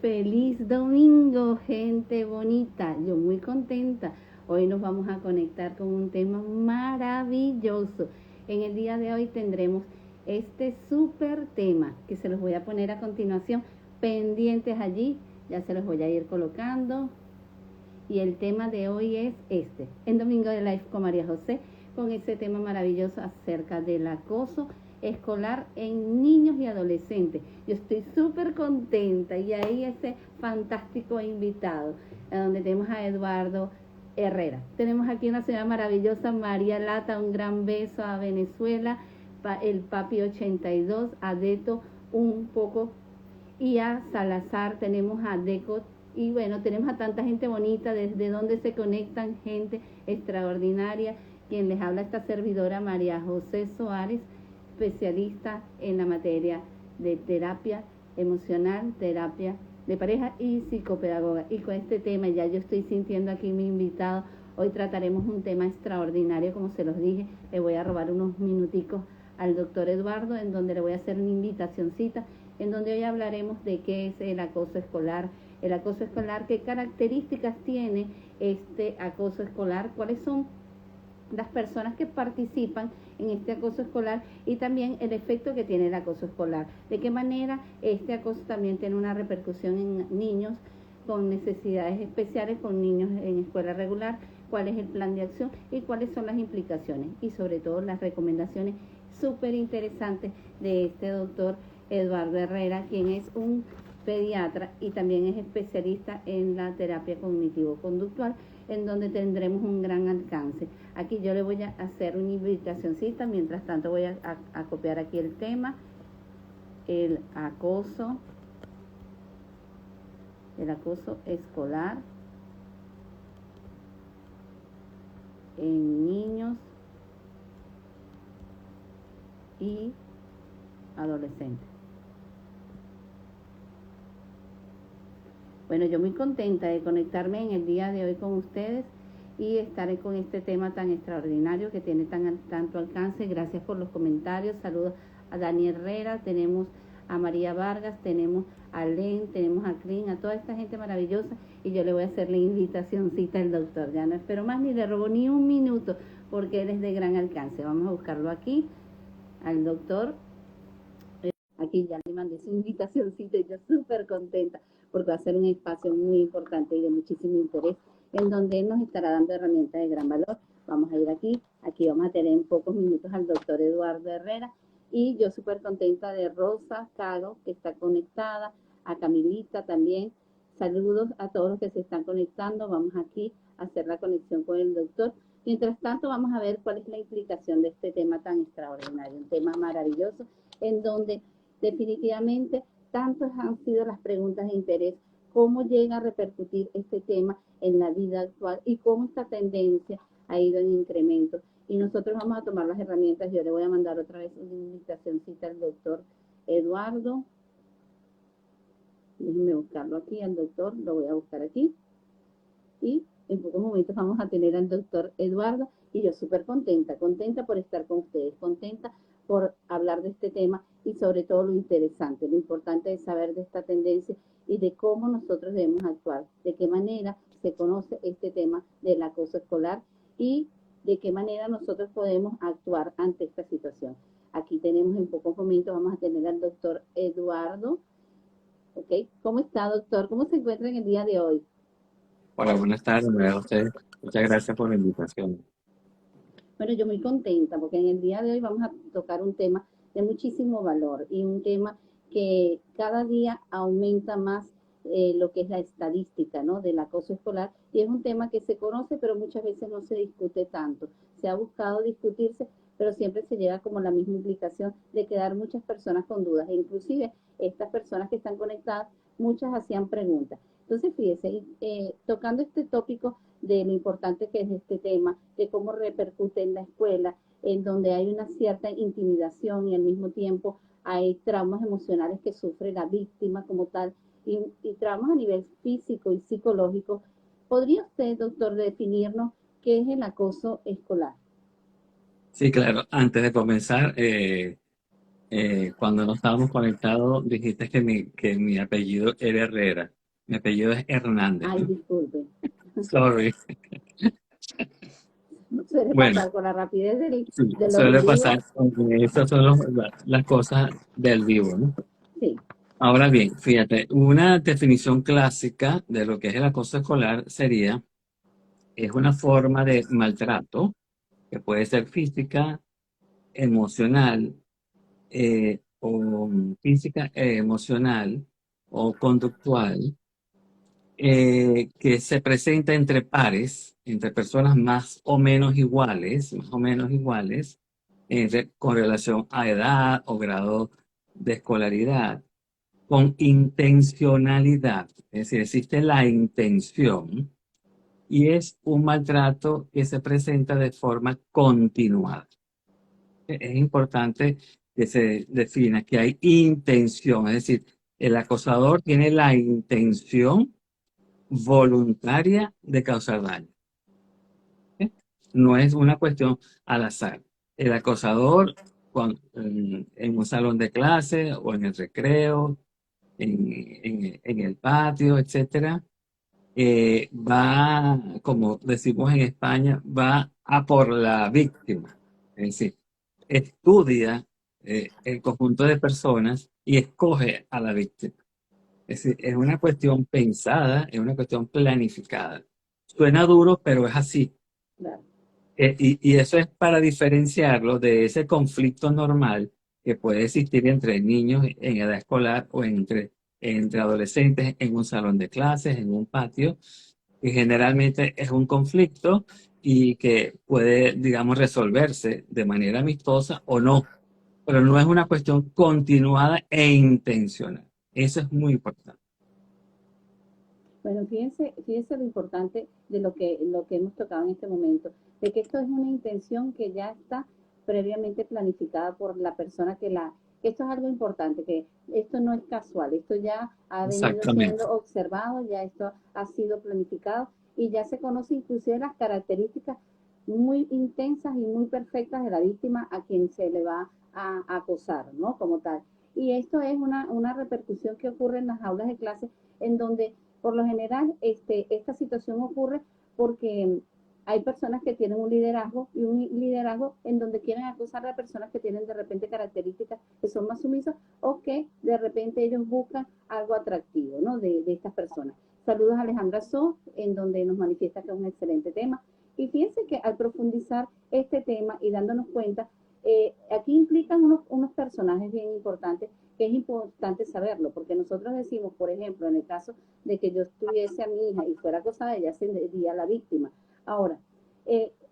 Feliz domingo, gente bonita. Yo muy contenta. Hoy nos vamos a conectar con un tema maravilloso. En el día de hoy tendremos este súper tema que se los voy a poner a continuación. Pendientes allí, ya se los voy a ir colocando. Y el tema de hoy es este, en Domingo de Life con María José, con ese tema maravilloso acerca del acoso escolar en niños y adolescentes. Yo estoy súper contenta y ahí ese fantástico invitado, donde tenemos a Eduardo Herrera. Tenemos aquí una señora maravillosa, María Lata, un gran beso a Venezuela, el Papi 82, a Deto un poco, y a Salazar, tenemos a Deco, y bueno, tenemos a tanta gente bonita, desde donde se conectan, gente extraordinaria. Quien les habla, esta servidora, María José Soares, especialista en la materia de terapia emocional, terapia de pareja y psicopedagoga. Y con este tema ya yo estoy sintiendo aquí mi invitado. Hoy trataremos un tema extraordinario, como se los dije. Le voy a robar unos minuticos al doctor Eduardo, en donde le voy a hacer una invitacioncita, en donde hoy hablaremos de qué es el acoso escolar, qué características tiene este acoso escolar, cuáles son las personas que participan en este acoso escolar y también el efecto que tiene el acoso escolar, de qué manera este acoso también tiene una repercusión en niños con necesidades especiales, con niños en escuela regular, cuál es el plan de acción y cuáles son las implicaciones y sobre todo las recomendaciones súper interesantes de este doctor Eduardo Herrera, quien es un pediatra y también es especialista en la terapia cognitivo-conductual, en donde tendremos un gran alcance. Aquí yo le voy a hacer una invitacioncita, mientras tanto voy a copiar aquí el tema, el acoso escolar en niños y adolescentes. Bueno, yo muy contenta de conectarme en el día de hoy con ustedes y estaré con este tema tan extraordinario que tiene tanto alcance. Gracias por los comentarios. Saludos a Dani Herrera, tenemos a María Vargas, tenemos a Len, tenemos a Crin, a toda esta gente maravillosa, y yo le voy a hacer la invitacióncita al doctor. Ya no espero más ni le robo ni un minuto porque él es de gran alcance. Vamos a buscarlo aquí, al doctor. Aquí ya le mandé su invitacióncita y yo súper contenta porque va a ser un espacio muy importante y de muchísimo interés, en donde él nos estará dando herramientas de gran valor. Vamos a ir aquí vamos a tener en pocos minutos al doctor Eduardo Herrera, y yo súper contenta de Rosa Caro, que está conectada, a Camilita también. Saludos a todos los que se están conectando. Vamos aquí a hacer la conexión con el doctor. Mientras tanto, vamos a ver cuál es la implicación de este tema tan extraordinario, un tema maravilloso, en donde definitivamente tantas han sido las preguntas de interés, cómo llega a repercutir este tema en la vida actual y cómo esta tendencia ha ido en incremento. Y nosotros vamos a tomar las herramientas. Yo le voy a mandar otra vez una invitacióncita al doctor Eduardo. Déjenme buscarlo aquí, al doctor, lo voy a buscar aquí. Y en pocos momentos vamos a tener al doctor Eduardo, y yo súper contenta por estar con ustedes, contenta por hablar de este tema y sobre todo lo interesante, lo importante es saber de esta tendencia y de cómo nosotros debemos actuar, de qué manera se conoce este tema del acoso escolar y de qué manera nosotros podemos actuar ante esta situación. Aquí tenemos en pocos momentos, vamos a tener al doctor Eduardo. ¿Ok? ¿Cómo está, doctor? ¿Cómo se encuentra en el día de hoy? Hola, buenas tardes, María José. Muchas gracias por la invitación. Bueno, yo muy contenta porque en el día de hoy vamos a tocar un tema de muchísimo valor y un tema que cada día aumenta más lo que es la estadística, ¿no?, del acoso escolar, y es un tema que se conoce pero muchas veces no se discute tanto. Se ha buscado discutirse, pero siempre se llega como la misma implicación de quedar muchas personas con dudas, e inclusive estas personas que están conectadas, muchas hacían preguntas. Entonces, fíjese, tocando este tópico de lo importante que es este tema, de cómo repercute en la escuela, en donde hay una cierta intimidación y al mismo tiempo hay traumas emocionales que sufre la víctima como tal, y traumas a nivel físico y psicológico. ¿Podría usted, doctor, definirnos qué es el acoso escolar? Sí, claro. Antes de comenzar, Cuando no estábamos conectados, dijiste que mi apellido era Herrera. Mi apellido es Hernández, Ay, ¿no? disculpe. Sorry. Suele Bueno, pasar con la rapidez sí, de los en suele vivo. pasar. Esas son las cosas del vivo, ¿no? Sí, Ahora bien, fíjate, una definición clásica de lo que es el acoso escolar sería, es una forma de maltrato que puede ser física, emocional, o física, emocional o conductual, que se presenta entre pares, entre personas más o menos iguales, con relación a edad o grado de escolaridad, con intencionalidad. Es decir, existe la intención y es un maltrato que se presenta de forma continuada. Es importante que se defina que hay intención, es decir, el acosador tiene la intención voluntaria de causar daño. ¿Eh? No es una cuestión al azar. El acosador, en un salón de clase o en el recreo, en el patio, etcétera, va, como decimos en España, va a por la víctima. Es decir, estudia el conjunto de personas y escoge a la víctima. Es decir, es una cuestión pensada, es una cuestión planificada. Suena duro, pero es así. claro. Y eso es para diferenciarlo de ese conflicto normal que puede existir entre niños en edad escolar o entre adolescentes en un salón de clases, en un patio, que generalmente es un conflicto y que puede, digamos, resolverse de manera amistosa o no, pero no es una cuestión continuada e intencional. Eso es muy importante. Bueno, fíjense lo importante de lo que hemos tocado en este momento, de que esto es una intención que ya está previamente planificada por la persona que esto es algo importante, que esto no es casual, esto ya ha venido Exactamente. siendo observado, ya esto ha sido planificado y ya se conoce inclusive las características muy intensas y muy perfectas de la víctima a quien se le va a acosar, ¿no? Como tal. Y esto es una repercusión que ocurre en las aulas de clase en donde por lo general, esta situación ocurre porque hay personas que tienen un liderazgo y un liderazgo en donde quieren acusar a personas que tienen de repente características que son más sumisas o que de repente ellos buscan algo atractivo, ¿no? De estas personas. Saludos a Alejandra So, en donde nos manifiesta que es un excelente tema. Y fíjense que al profundizar este tema y dándonos cuenta, aquí implican unos personajes bien importantes que es importante saberlo, porque nosotros decimos, por ejemplo, en el caso de que yo tuviese a mi hija y fuera acosada, ella sería la víctima. Ahora,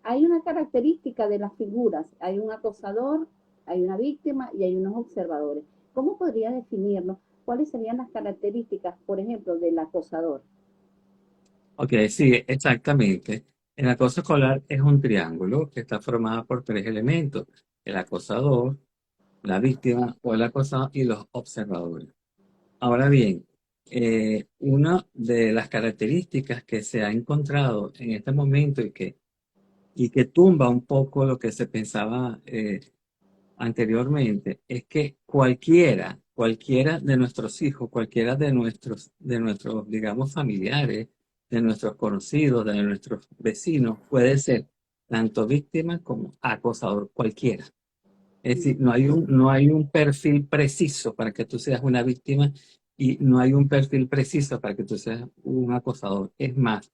hay una característica de las figuras, hay un acosador, hay una víctima y hay unos observadores. ¿Cómo podría definirnos cuáles serían las características, por ejemplo, del acosador? Ok, sí, exactamente. El acoso escolar es un triángulo que está formado por tres elementos: el acosador, la víctima o el acosado y los observadores. Ahora bien, una de las características que se ha encontrado en este momento y que tumba un poco lo que se pensaba anteriormente, es que cualquiera de nuestros hijos, cualquiera de nuestros, digamos, familiares, de nuestros conocidos, de nuestros vecinos, puede ser tanto víctima como acosador, cualquiera. Es decir, no hay un perfil preciso para que tú seas una víctima y no hay un perfil preciso para que tú seas un acosador. Es más,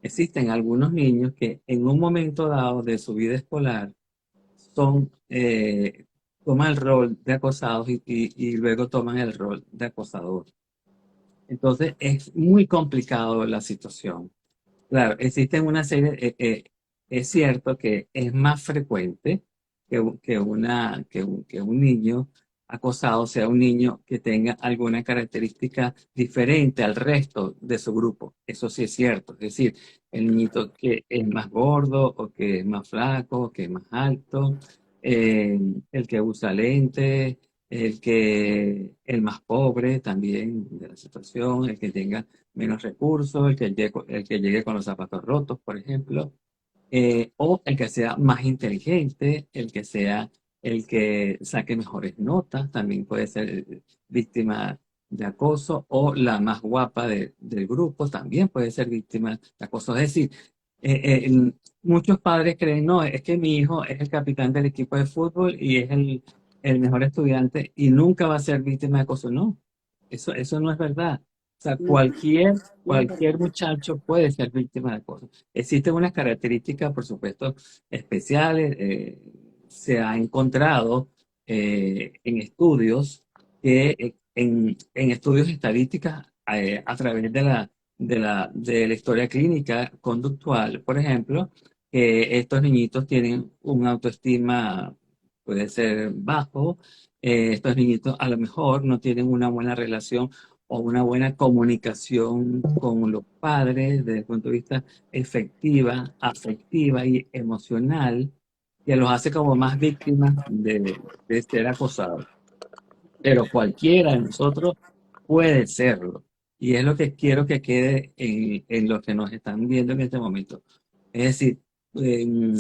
existen algunos niños que en un momento dado de su vida escolar son, toman el rol de acosados y luego toman el rol de acosador. Entonces es muy complicado la situación. Claro, existen una serie, es cierto que es más frecuente que un niño acosado sea un niño que tenga alguna característica diferente al resto de su grupo. Eso sí es cierto. Es decir, el niñito que es más gordo o que es más flaco o que es más alto, eh, el que usa lentes, el más pobre también de la situación, el que tenga menos recursos, el que llegue con los zapatos rotos, por ejemplo, o el que sea más inteligente, el que sea el que saque mejores notas también puede ser víctima de acoso, o la más guapa del grupo también puede ser víctima de acoso. Es decir, muchos padres creen, no, es que mi hijo es el capitán del equipo de fútbol y es el mejor estudiante y nunca va a ser víctima de acoso. No, eso no es verdad. O sea, No, no es cualquier verdad. muchacho puede ser víctima de acoso. Existen unas características, por supuesto, especiales. Se ha encontrado en estudios en estudios estadísticas a través de la historia clínica conductual, por ejemplo, que estos niñitos tienen una autoestima, puede ser bajo, estos niñitos a lo mejor no tienen una buena relación o una buena comunicación con los padres desde el punto de vista efectiva, afectiva y emocional, que los hace como más víctimas de ser acosados. Pero cualquiera de nosotros puede serlo. Y es lo que quiero que quede en los que nos están viendo en este momento. Es decir, em,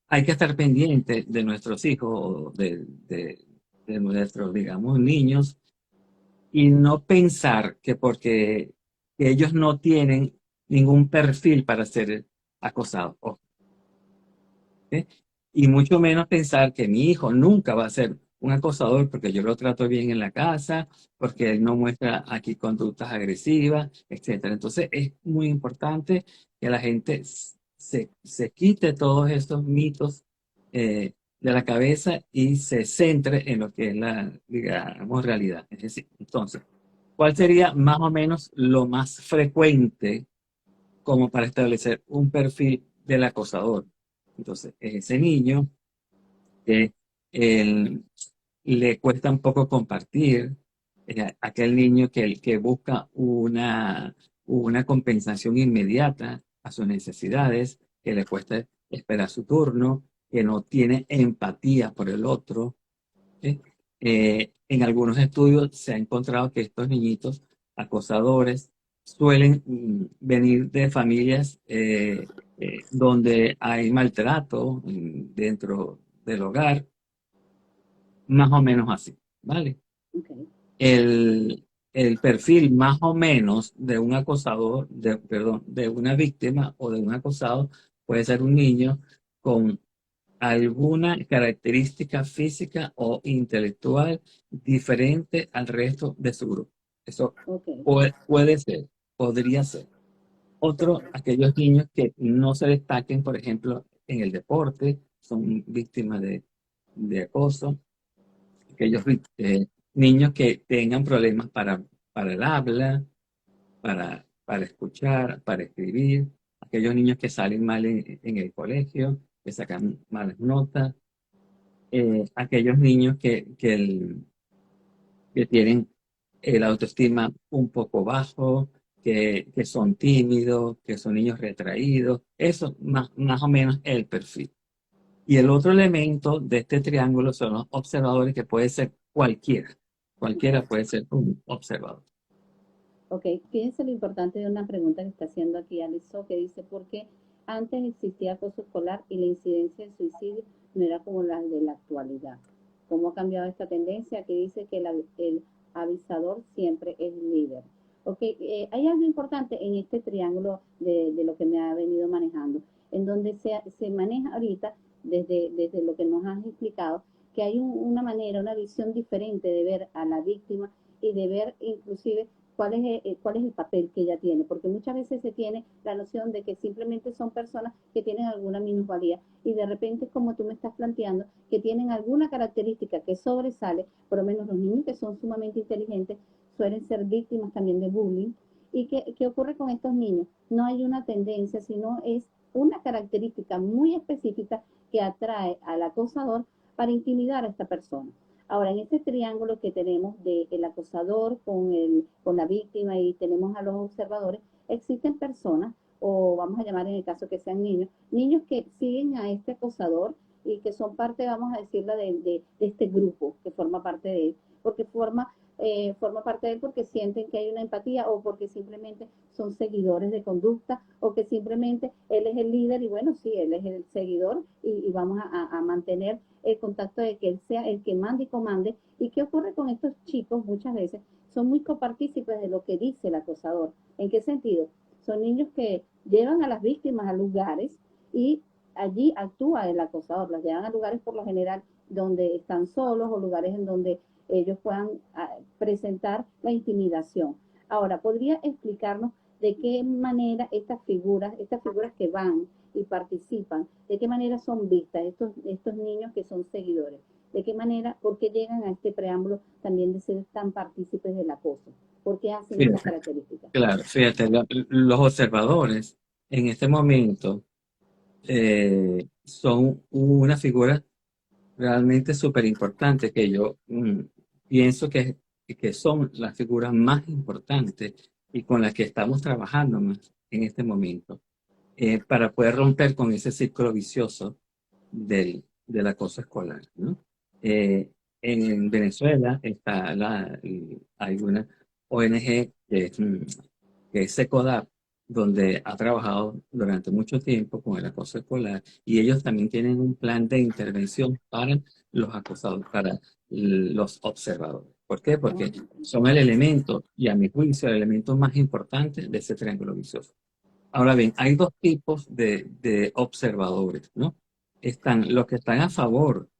hay que estar pendiente de nuestros hijos, o de nuestros, digamos, niños, y no pensar que porque ellos no tienen ningún perfil para ser acosados. ¿Sí? Y mucho menos pensar que mi hijo nunca va a ser un acosador porque yo lo trato bien en la casa, porque él no muestra aquí conductas agresivas, etcétera. Entonces es muy importante que la gente se quite todos estos mitos de la cabeza y se centre en lo que es la, digamos, realidad. Es decir, entonces, ¿cuál sería más o menos lo más frecuente como para establecer un perfil del acosador? Entonces, ese niño que él, le cuesta un poco compartir, aquel niño que busca una compensación inmediata a sus necesidades, que le cuesta esperar su turno, que no tiene empatía por el otro, ¿sí? En algunos estudios se ha encontrado que estos niñitos acosadores suelen venir de familias donde hay maltrato dentro del hogar, más o menos así, ¿vale? Okay. El perfil más o menos de un acosador, perdón, de una víctima o de un acosado puede ser un niño con alguna característica física o intelectual diferente al resto de su grupo. Eso Okay. puede ser, podría ser. Otro, aquellos niños que no se destaquen, por ejemplo, en el deporte, son víctimas de acoso. Aquellos niños que tengan problemas para el habla, para escuchar, para escribir. Aquellos niños que salen mal en el colegio, que sacan malas notas, aquellos niños que tienen el autoestima un poco bajo, que son tímidos, que son niños retraídos, eso más o menos el perfil. Y el otro elemento de este triángulo son los observadores, que puede ser cualquiera. Cualquiera puede ser un observador. Ok, fíjense lo importante de una pregunta que está haciendo aquí Aliso, que dice, ¿por qué antes existía acoso escolar y la incidencia de suicidio no era como la de la actualidad? ¿Cómo ha cambiado esta tendencia? Que dice que el avisador siempre es líder. Ok, hay algo importante en este triángulo de lo que me ha venido manejando, en donde se maneja ahorita, desde lo que nos has explicado, que hay una manera, una visión diferente de ver a la víctima y de ver inclusive cuál es el papel que ella tiene, porque muchas veces se tiene la noción de que simplemente son personas que tienen alguna minusvalía y de repente, como tú me estás planteando, que tienen alguna característica que sobresale, por lo menos los niños que son sumamente inteligentes suelen ser víctimas también de bullying. ¿Y qué ocurre con estos niños? No hay una tendencia, sino es una característica muy específica que atrae al acosador para intimidar a esta persona. Ahora, en este triángulo que tenemos del acosador con la víctima y tenemos a los observadores, existen personas, o vamos a llamar en el caso que sean niños, niños que siguen a este acosador y que son parte, vamos a decirlo, de este grupo que forma parte de él, porque forma forma parte de él porque sienten que hay una empatía o porque simplemente son seguidores de conducta o que simplemente él es el líder y bueno, sí, él es el seguidor y vamos a mantener el contacto de que él sea el que mande y comande. ¿Y qué ocurre con estos chicos? Muchas veces son muy copartícipes de lo que dice el acosador. ¿En qué sentido? Son niños que llevan a las víctimas a lugares y allí actúa el acosador, las llevan a lugares por lo general donde están solos o lugares en donde ellos puedan presentar la intimidación. Ahora, ¿podría explicarnos de qué manera estas figuras que van y participan, de qué manera son vistas estos niños que son seguidores? ¿De qué manera, por qué llegan a este preámbulo también de ser tan partícipes del acoso? ¿Por qué hacen estas Fíjate, características? claro, fíjate, los observadores en este momento son una figura realmente súper importante que yo pienso que son las figuras más importantes y con las que estamos trabajando más en este momento para poder romper con ese ciclo vicioso del acoso escolar, ¿no? Eh, en Venezuela hay una ONG que es SECODAP, donde ha trabajado durante mucho tiempo con el acoso escolar y ellos también tienen un plan de intervención para los acosadores, para los observadores. ¿Por qué? Porque son el elemento, y a mi juicio, el elemento más importante de ese triángulo vicioso. Ahora bien, hay dos tipos de observadores, ¿no? Están los que están a favor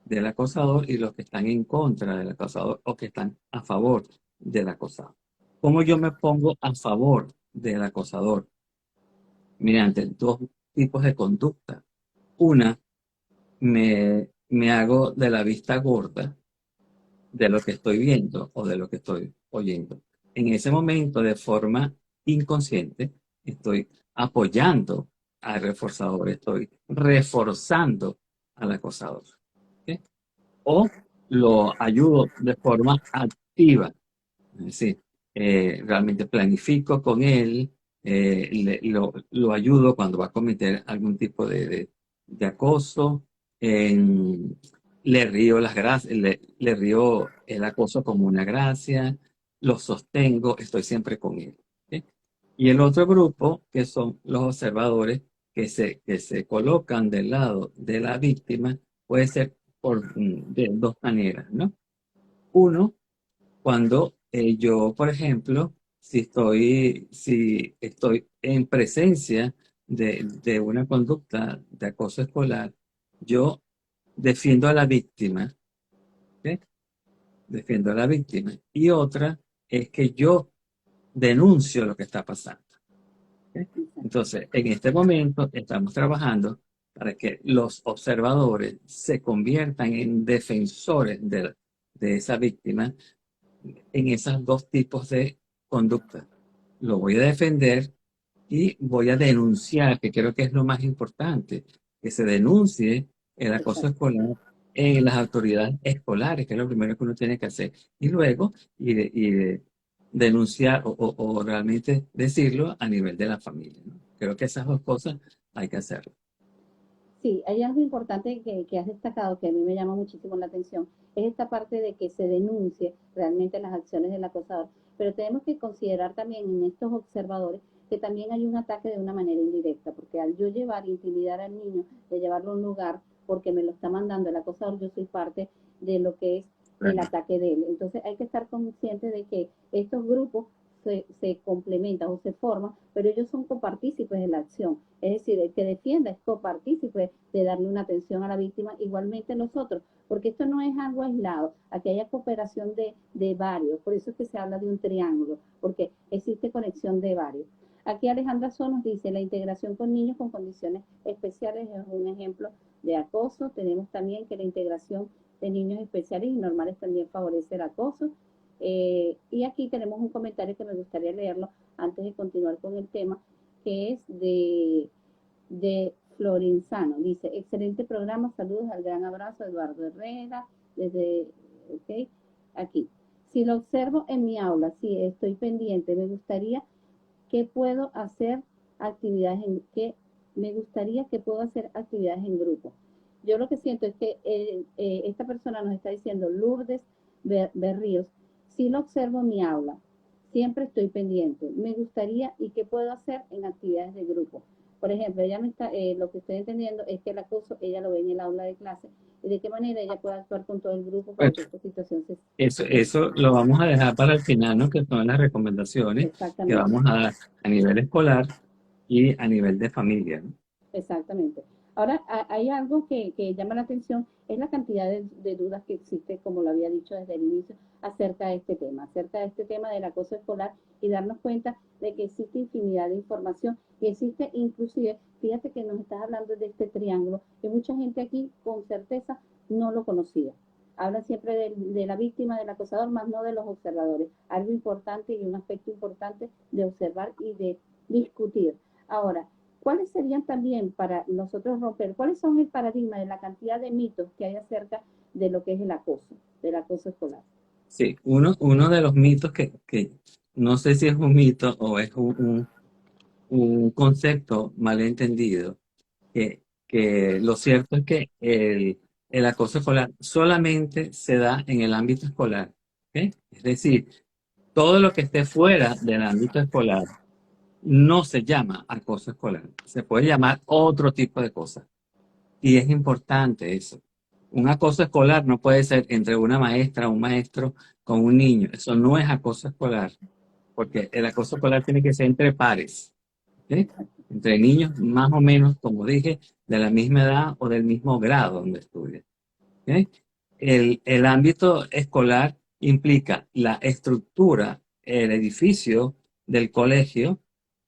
del acosador y los que están en contra del acosador o que están a favor del acosador. ¿Cómo yo me pongo a favor del acosador? Mediante dos tipos de conducta. Una, me hago de la vista gorda de lo que estoy viendo o de lo que estoy oyendo. En ese momento, de forma inconsciente, estoy apoyando al reforzador, estoy reforzando al acosador. ¿Ok? O lo ayudo de forma activa, es decir, realmente planifico con él, lo ayudo cuando va a cometer algún tipo de acoso, le río las gracias, le río el acoso como una gracia, lo sostengo, estoy siempre con él. ¿Ok? Y el otro grupo, que son los observadores que se colocan del lado de la víctima, puede ser de dos maneras, ¿no? Uno, cuando yo, por ejemplo, si estoy en presencia de una conducta de acoso escolar, yo defiendo a la víctima, ¿ok? Defiendo a la víctima. Y otra es que yo denuncio lo que está pasando. ¿Ok? Entonces, en este momento estamos trabajando para que los observadores se conviertan en defensores de esa víctima en esos dos tipos de conducta. Lo voy a defender y voy a denunciar, que creo que es lo más importante, que se denuncie el acoso Exacto. escolar en las autoridades escolares, que es lo primero que uno tiene que hacer. Y luego, denunciar o realmente decirlo a nivel de la familia, ¿no? Creo que esas dos cosas hay que hacerlo. Sí, hay algo importante que has destacado que a mí me llama muchísimo la atención, es esta parte de que se denuncie realmente las acciones del acosador, pero tenemos que considerar también en estos observadores que también hay un ataque de una manera indirecta, porque al yo llevar, intimidar al niño, de llevarlo a un lugar, porque me lo está mandando el acosador, yo soy parte de lo que es el Bueno, ataque de él. Entonces hay que estar conscientes de que estos grupos se complementan o se forman, pero ellos son copartícipes de la acción. Es decir, el que defienda es copartícipe de darle una atención a la víctima, igualmente nosotros, porque esto no es algo aislado, aquí hay cooperación de varios, por eso es que se habla de un triángulo, porque existe conexión de varios. Aquí Alejandra So nos dice, la integración con niños con condiciones especiales es un ejemplo de acoso. Tenemos también que la integración de niños especiales y normales también favorece el acoso. Y aquí tenemos un comentario que me gustaría leerlo antes de continuar con el tema, que es de Florenzano. Dice, excelente programa, saludos, al gran abrazo, Eduardo Herrera, desde, ok, aquí. Si lo observo en mi aula, si estoy pendiente, me gustaría que puedo hacer actividades me gustaría que puedo hacer actividades en grupo. Yo lo que siento es que esta persona nos está diciendo, Lourdes Berríos, Sí lo observo en mi aula. Siempre estoy pendiente. Me gustaría y qué puedo hacer en actividades de grupo. Por ejemplo, lo que estoy entendiendo es que el acoso ella lo ve en el aula de clase y de qué manera ella puede actuar con todo el grupo Bueno, para que esta situación se... eso lo vamos a dejar para el final, ¿no? Que son las recomendaciones que Exactamente. vamos a dar a nivel escolar y a nivel de familia, ¿no? Exactamente. Ahora, hay algo que llama la atención, es la cantidad de dudas que existe, como lo había dicho desde el inicio, acerca de este tema del acoso escolar y darnos cuenta de que existe infinidad de información y existe inclusive, fíjate que nos estás hablando de este triángulo, que mucha gente aquí con certeza no lo conocía. Habla siempre de la víctima, del acosador, más no de los observadores. Algo importante y un aspecto importante de observar y de discutir. Ahora, ¿cuáles serían también para nosotros romper? ¿Cuáles son el paradigma de la cantidad de mitos que hay acerca de lo que es del acoso escolar? Sí, uno de los mitos que no sé si es un mito o es un concepto malentendido, que lo cierto es que el acoso escolar solamente se da en el ámbito escolar, ¿ok? Es decir, todo lo que esté fuera del ámbito escolar no se llama acoso escolar, se puede llamar otro tipo de cosas. Y es importante eso. Un acoso escolar no puede ser entre una maestra o un maestro con un niño. Eso no es acoso escolar, porque el acoso escolar tiene que ser entre pares, ¿sí? Entre niños más o menos, como dije, de la misma edad o del mismo grado donde estudian, ¿sí? El ámbito escolar implica la estructura, el edificio del colegio,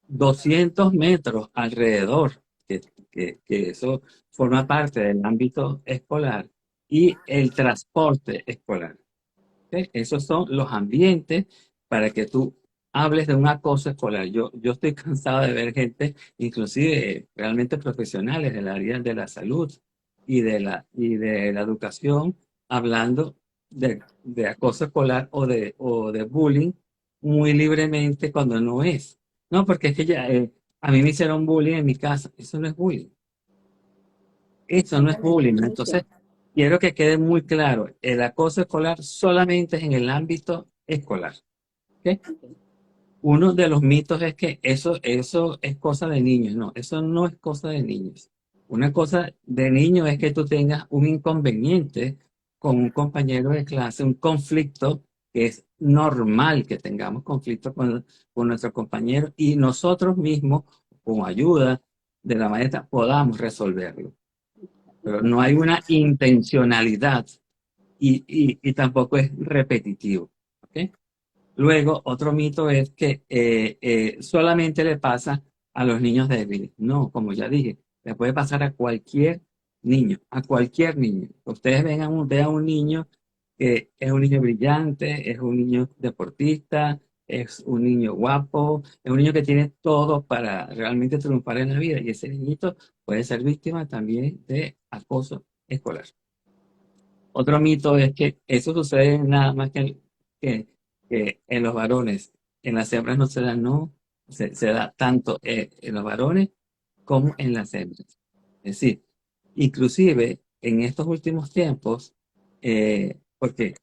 200 metros alrededor, que, que eso forma parte del ámbito escolar, y el transporte escolar. ¿Ok? Esos son los ambientes para que tú hables de un acoso escolar. Yo estoy cansado de ver gente, inclusive realmente profesionales del área de la salud y de la educación, hablando de acoso escolar o de bullying muy libremente cuando no es. No, porque es que ya, a mí me hicieron bullying en mi casa. Eso no es bullying. Eso no es Exactamente, bullying, ¿no? muy Entonces, cierto. quiero que quede muy claro, el acoso escolar solamente es en el ámbito escolar. ¿Ok? Okay. Uno de los mitos es que eso es cosa de niños. No, eso no es cosa de niños. Una cosa de niños es que tú tengas un inconveniente con un compañero de clase, un conflicto, que es normal que tengamos conflicto con nuestros compañeros y nosotros mismos, con ayuda de la maestra, podamos resolverlo, pero no hay una intencionalidad y tampoco es repetitivo. ¿Ok? Luego, otro mito es que solamente le pasa a los niños débiles. No, como ya dije, le puede pasar a cualquier niño, a cualquier niño. Ustedes vean un niño que es un niño brillante, es un niño deportista, es un niño guapo, es un niño que tiene todo para realmente triunfar en la vida. Y ese niñito puede ser víctima también de acoso escolar. Otro mito es que eso sucede nada más que, que en los varones. En las hembras no se da, no, se da tanto en los varones como en las hembras. Es decir, inclusive en estos últimos tiempos, porque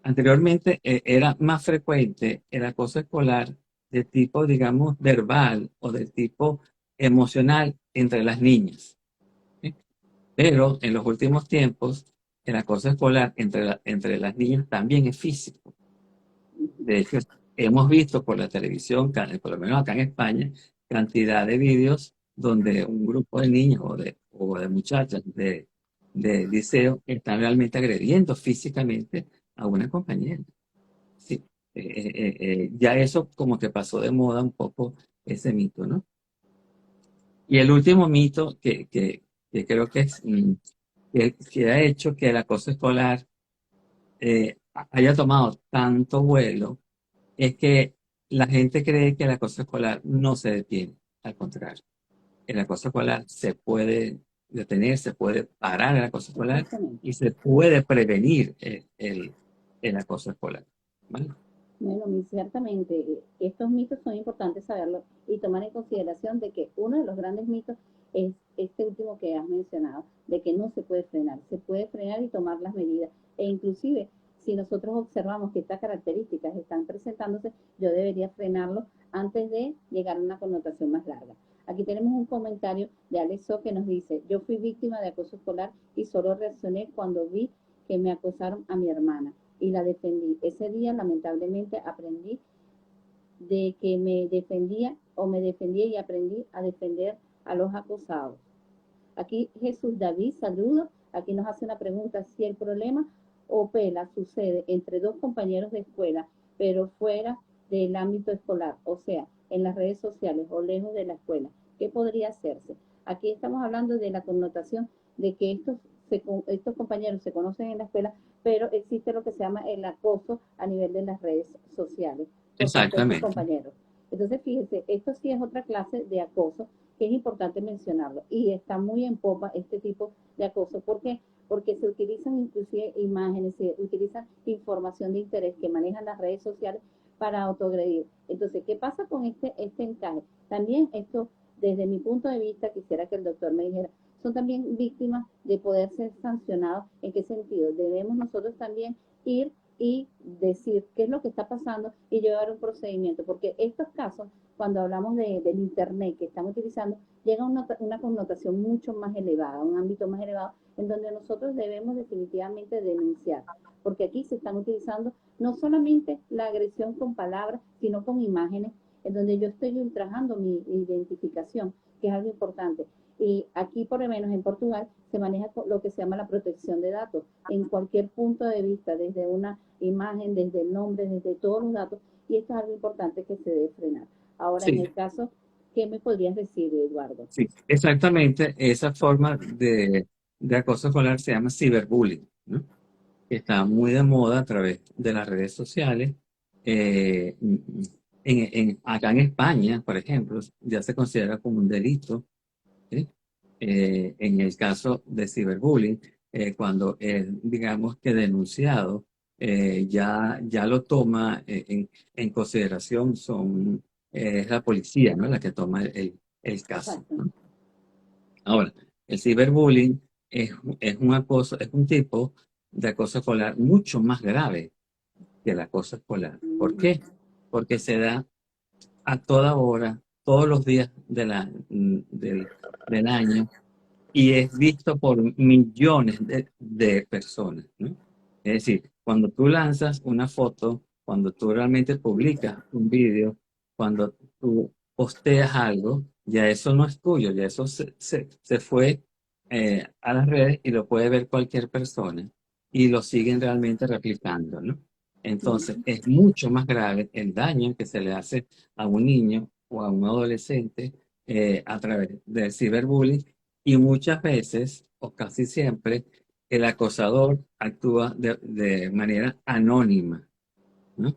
anteriormente era más frecuente el acoso escolar de tipo, digamos, verbal o de tipo emocional entre las niñas. ¿Sí? Pero en los últimos tiempos, el acoso escolar entre las niñas también es físico. De hecho, hemos visto por la televisión, por lo menos acá en España, cantidad de vídeos donde un grupo de niños o de muchachas de liceo están realmente agrediendo físicamente a una compañera. Sí. Ya eso como que pasó de moda un poco ese mito, ¿no? Y el último mito que creo que es que ha hecho que el acoso escolar haya tomado tanto vuelo es que la gente cree que el acoso escolar no se detiene. Al contrario, el acoso escolar se puede detener, se puede parar el acoso escolar Exactamente. y se puede prevenir el acoso escolar. ¿Vale? Bueno, ciertamente, estos mitos son importantes saberlo y tomar en consideración de que uno de los grandes mitos es este último que has mencionado, de que no se puede frenar y tomar las medidas. E inclusive, si nosotros observamos que estas características están presentándose, yo debería frenarlo antes de llegar a una connotación más larga. Aquí tenemos un comentario de Alexo que nos dice, yo fui víctima de acoso escolar y solo reaccioné cuando vi que me acosaron a mi hermana y la defendí. Ese día lamentablemente aprendí de que me defendía y aprendí a defender a los acosados. Aquí Jesús David, saludos. Aquí nos hace una pregunta, si el problema o pela sucede entre dos compañeros de escuela, pero fuera del ámbito escolar, o sea, en las redes sociales o lejos de la escuela, ¿qué podría hacerse? Aquí estamos hablando de la connotación de que estos compañeros se conocen en la escuela, pero existe lo que se llama el acoso a nivel de las redes sociales por parte de sus Exactamente. compañeros. Entonces, fíjense, esto sí es otra clase de acoso que es importante mencionarlo. Y está muy en popa este tipo de acoso. ¿Por qué? Porque se utilizan inclusive imágenes, se utiliza información de interés que manejan las redes sociales para autoagredir. Entonces, ¿qué pasa con este encaje? También esto, desde mi punto de vista, quisiera que el doctor me dijera, son también víctimas de poder ser sancionados. ¿En qué sentido? Debemos nosotros también ir y decir qué es lo que está pasando y llevar un procedimiento, porque estos casos, cuando hablamos del Internet que están utilizando, llega una connotación mucho más elevada, un ámbito más elevado, en donde nosotros debemos definitivamente denunciar, porque aquí se están utilizando no solamente la agresión con palabras, sino con imágenes, en donde yo estoy ultrajando mi identificación, que es algo importante. Y aquí, por lo menos en Portugal, se maneja lo que se llama la protección de datos en cualquier punto de vista, desde una imagen, desde el nombre, desde todos los datos, y esto es algo importante que se debe frenar. Ahora, en Sí, el caso, ¿qué me podrías decir, Eduardo? sí, exactamente. Esa forma de acoso escolar se llama ciberbullying, ¿no? Que está muy de moda a través de las redes sociales. Acá en España, por ejemplo, ya se considera como un delito, ¿sí? En el caso de ciberbullying, cuando es, digamos que denunciado, ya lo toma en consideración, es la policía, ¿no? La que toma el caso, Exacto. ¿no? Ahora, el ciberbullying es un acoso, es un tipo de acoso escolar mucho más grave que el acoso escolar. ¿Por Mm, qué? Porque se da a toda hora, todos los días del año, y es visto por millones de personas, ¿no? Es decir, cuando tú lanzas una foto, cuando tú realmente publicas un vídeo, cuando tú posteas algo, ya eso no es tuyo, ya eso se fue a las redes y lo puede ver cualquier persona y lo siguen realmente replicando, ¿no? Entonces, mm, es mucho más grave el daño que se le hace a un niño o a un adolescente a través del ciberbullying, y muchas veces, o casi siempre, el acosador actúa de manera anónima, ¿no?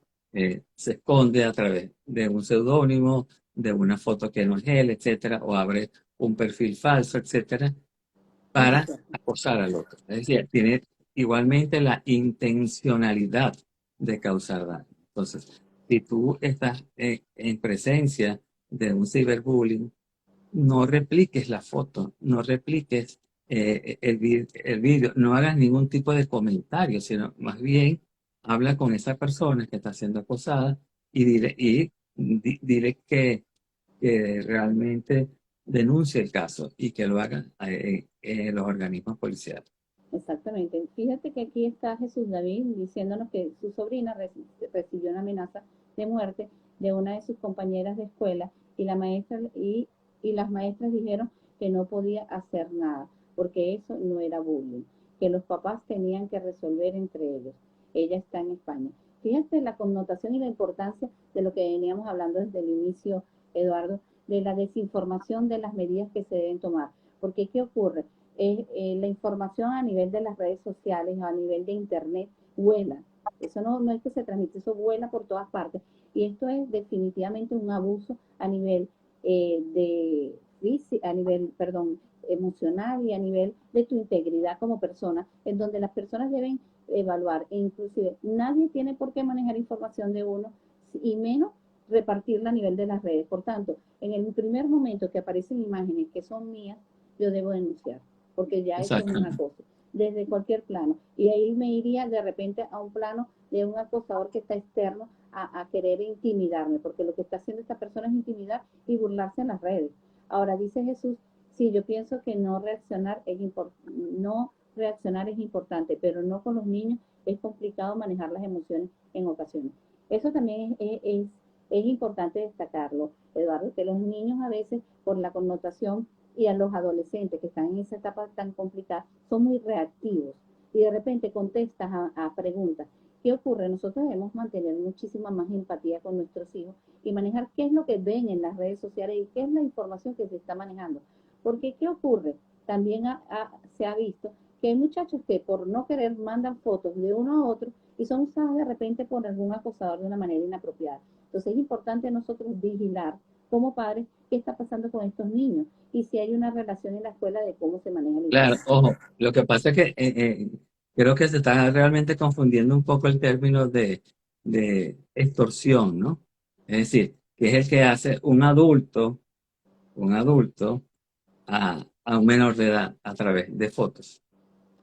Se esconde a través de un seudónimo, de una foto que no es él, etcétera, o abre un perfil falso, etcétera, eso es para cierto. acosar al otro. Es decir, tiene igualmente la intencionalidad de causar daño. Entonces, si tú estás en presencia de un ciberbullying, no repliques la foto, no repliques el vídeo, no hagas ningún tipo de comentario, sino más bien habla con esa persona que está siendo acosada y dile que realmente denuncie el caso y que lo hagan los organismos policiales. Exactamente. Fíjate que aquí está Jesús David diciéndonos que su sobrina recibió una amenaza de muerte de una de sus compañeras de escuela y y las maestras dijeron que no podía hacer nada porque eso no era bullying, que los papás tenían que resolver entre ellos. Ella está en España. Fíjate la connotación y la importancia de lo que veníamos hablando desde el inicio, Eduardo, de la desinformación de las medidas que se deben tomar. Porque, ¿qué ocurre? La información a nivel de las redes sociales, a nivel de internet, vuela. Eso no es que se transmite, eso vuela por todas partes. Y esto es definitivamente un abuso a nivel a nivel, perdón, emocional y a nivel de tu integridad como persona, en donde las personas deben evaluar. E inclusive, nadie tiene por qué manejar información de uno y menos repartirla a nivel de las redes. Por tanto, en el primer momento que aparecen imágenes que son mías, yo debo denunciar porque ya eso es un Exactamente. acoso. desde cualquier plano. Y ahí me iría de repente a un plano de un acosador que está externo a querer intimidarme, porque lo que está haciendo esta persona es intimidar y burlarse en las redes. Ahora dice Jesús, sí, yo pienso que no reaccionar es importante, pero no con los niños es complicado manejar las emociones en ocasiones. Eso también es importante destacarlo, Eduardo, que los niños a veces por la connotación y a los adolescentes que están en esa etapa tan complicada son muy reactivos y de repente contestas a preguntas. ¿Qué ocurre? Nosotros debemos mantener muchísima más empatía con nuestros hijos y manejar qué es lo que ven en las redes sociales y qué es la información que se está manejando. Porque, ¿qué ocurre? También se ha visto que hay muchachos que por no querer mandan fotos de uno a otro y son usadas de repente por algún acosador de una manera inapropiada. Entonces es importante nosotros vigilar como padres qué está pasando con estos niños y si hay una relación en la escuela de cómo se maneja la Claro, información. ojo, lo que pasa es que creo que se está realmente confundiendo un poco el término de extorsión, ¿no? Es decir, que es el que hace un adulto a un menor de edad a través de fotos.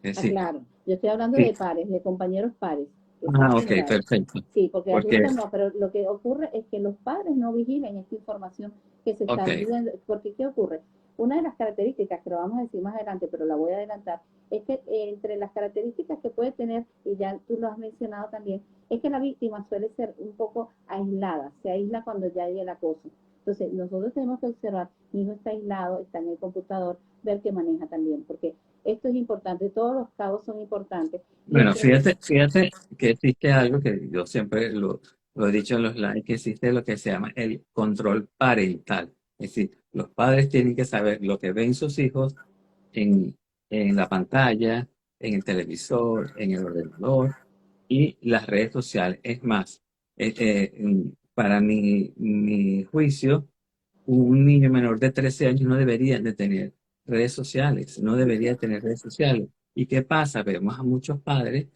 Es Ah, decir, claro, yo estoy hablando sí. de pares, de compañeros pares, que sean Ah, ok, vulnerables. perfecto. Sí, porque Porque, adultos no, pero lo que ocurre es que los padres no vigilen esta información que se está ok, viendo, porque ¿qué ocurre? Una de las características, que lo vamos a decir más adelante, pero la voy a adelantar, es que entre las características que puede tener, y ya tú lo has mencionado también, es que la víctima suele ser un poco aislada, se aísla cuando ya hay el acoso. Entonces, nosotros tenemos que observar, mi hijo está aislado, está en el computador, ver que maneja también, porque esto es importante, todos los cabos son importantes. Y bueno, entre, fíjate que existe algo que yo siempre lo he dicho en los lives, que existe lo que se llama el control parental. Es decir, los padres tienen que saber lo que ven sus hijos en, en la pantalla, en el televisor, en el ordenador y las redes sociales. Es más, para mi juicio, un niño menor de 13 años no debería de tener redes sociales, no debería tener redes sociales. ¿Y qué pasa? Vemos a muchos padres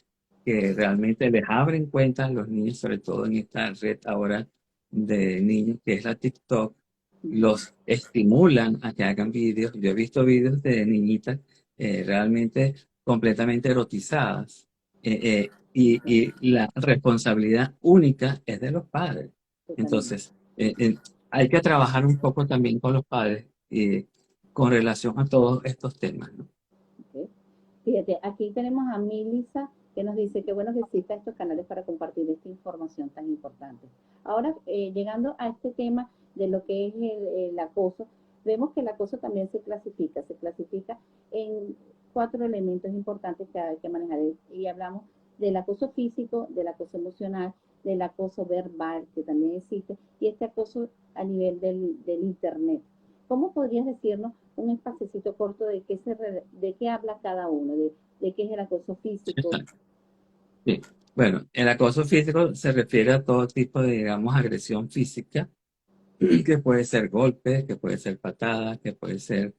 que realmente les abren cuentas a los niños, sobre todo en esta red ahora de niños, que es la TikTok, los estimulan a que hagan vídeos. Yo he visto vídeos de niñitas realmente completamente erotizadas, y la responsabilidad única es de los padres. totalmente. Entonces, hay que trabajar un poco también con los padres con relación a todos estos temas, ¿no? ¿Okay? Fíjate, aquí tenemos a Milisa que nos dice que bueno que existan estos canales para compartir esta información tan importante. Ahora, llegando a este tema de lo que es el acoso, vemos que el acoso también se clasifica en 4 elementos importantes que hay que manejar y hablamos del acoso físico, del acoso emocional, del acoso verbal que también existe y este acoso a nivel del internet. ¿Cómo podrías decirnos un espacecito corto de qué habla cada uno, de qué es el acoso físico? Sí. Bueno, el acoso físico se refiere a todo tipo de, digamos, agresión física, que puede ser golpes, que puede ser patadas, que puede ser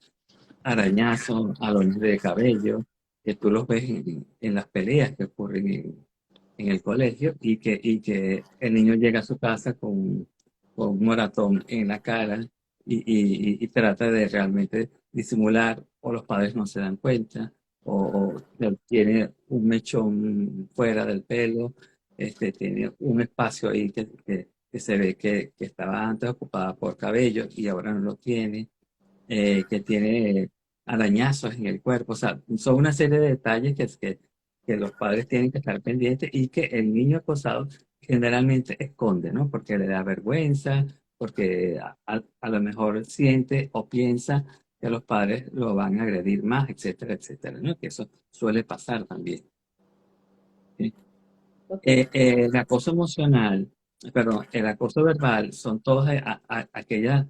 arañazos, jalones de cabello, que tú los ves en las peleas que ocurren en el colegio y que el niño llega a su casa con un moratón en la cara y trata de realmente disimular o los padres no se dan cuenta o tiene un mechón fuera del pelo, tiene un espacio ahí que se ve que estaba antes ocupada por cabello y ahora no lo tiene, que tiene arañazos en el cuerpo. O sea, son una serie de detalles que los padres tienen que estar pendientes y que el niño acosado generalmente esconde, ¿no? Porque le da vergüenza, porque a lo mejor siente o piensa que los padres lo van a agredir más, etcétera, etcétera, ¿no? Que eso suele pasar también. ¿Sí? Ok, El acoso emocional, perdón, el acoso verbal son todas aquellas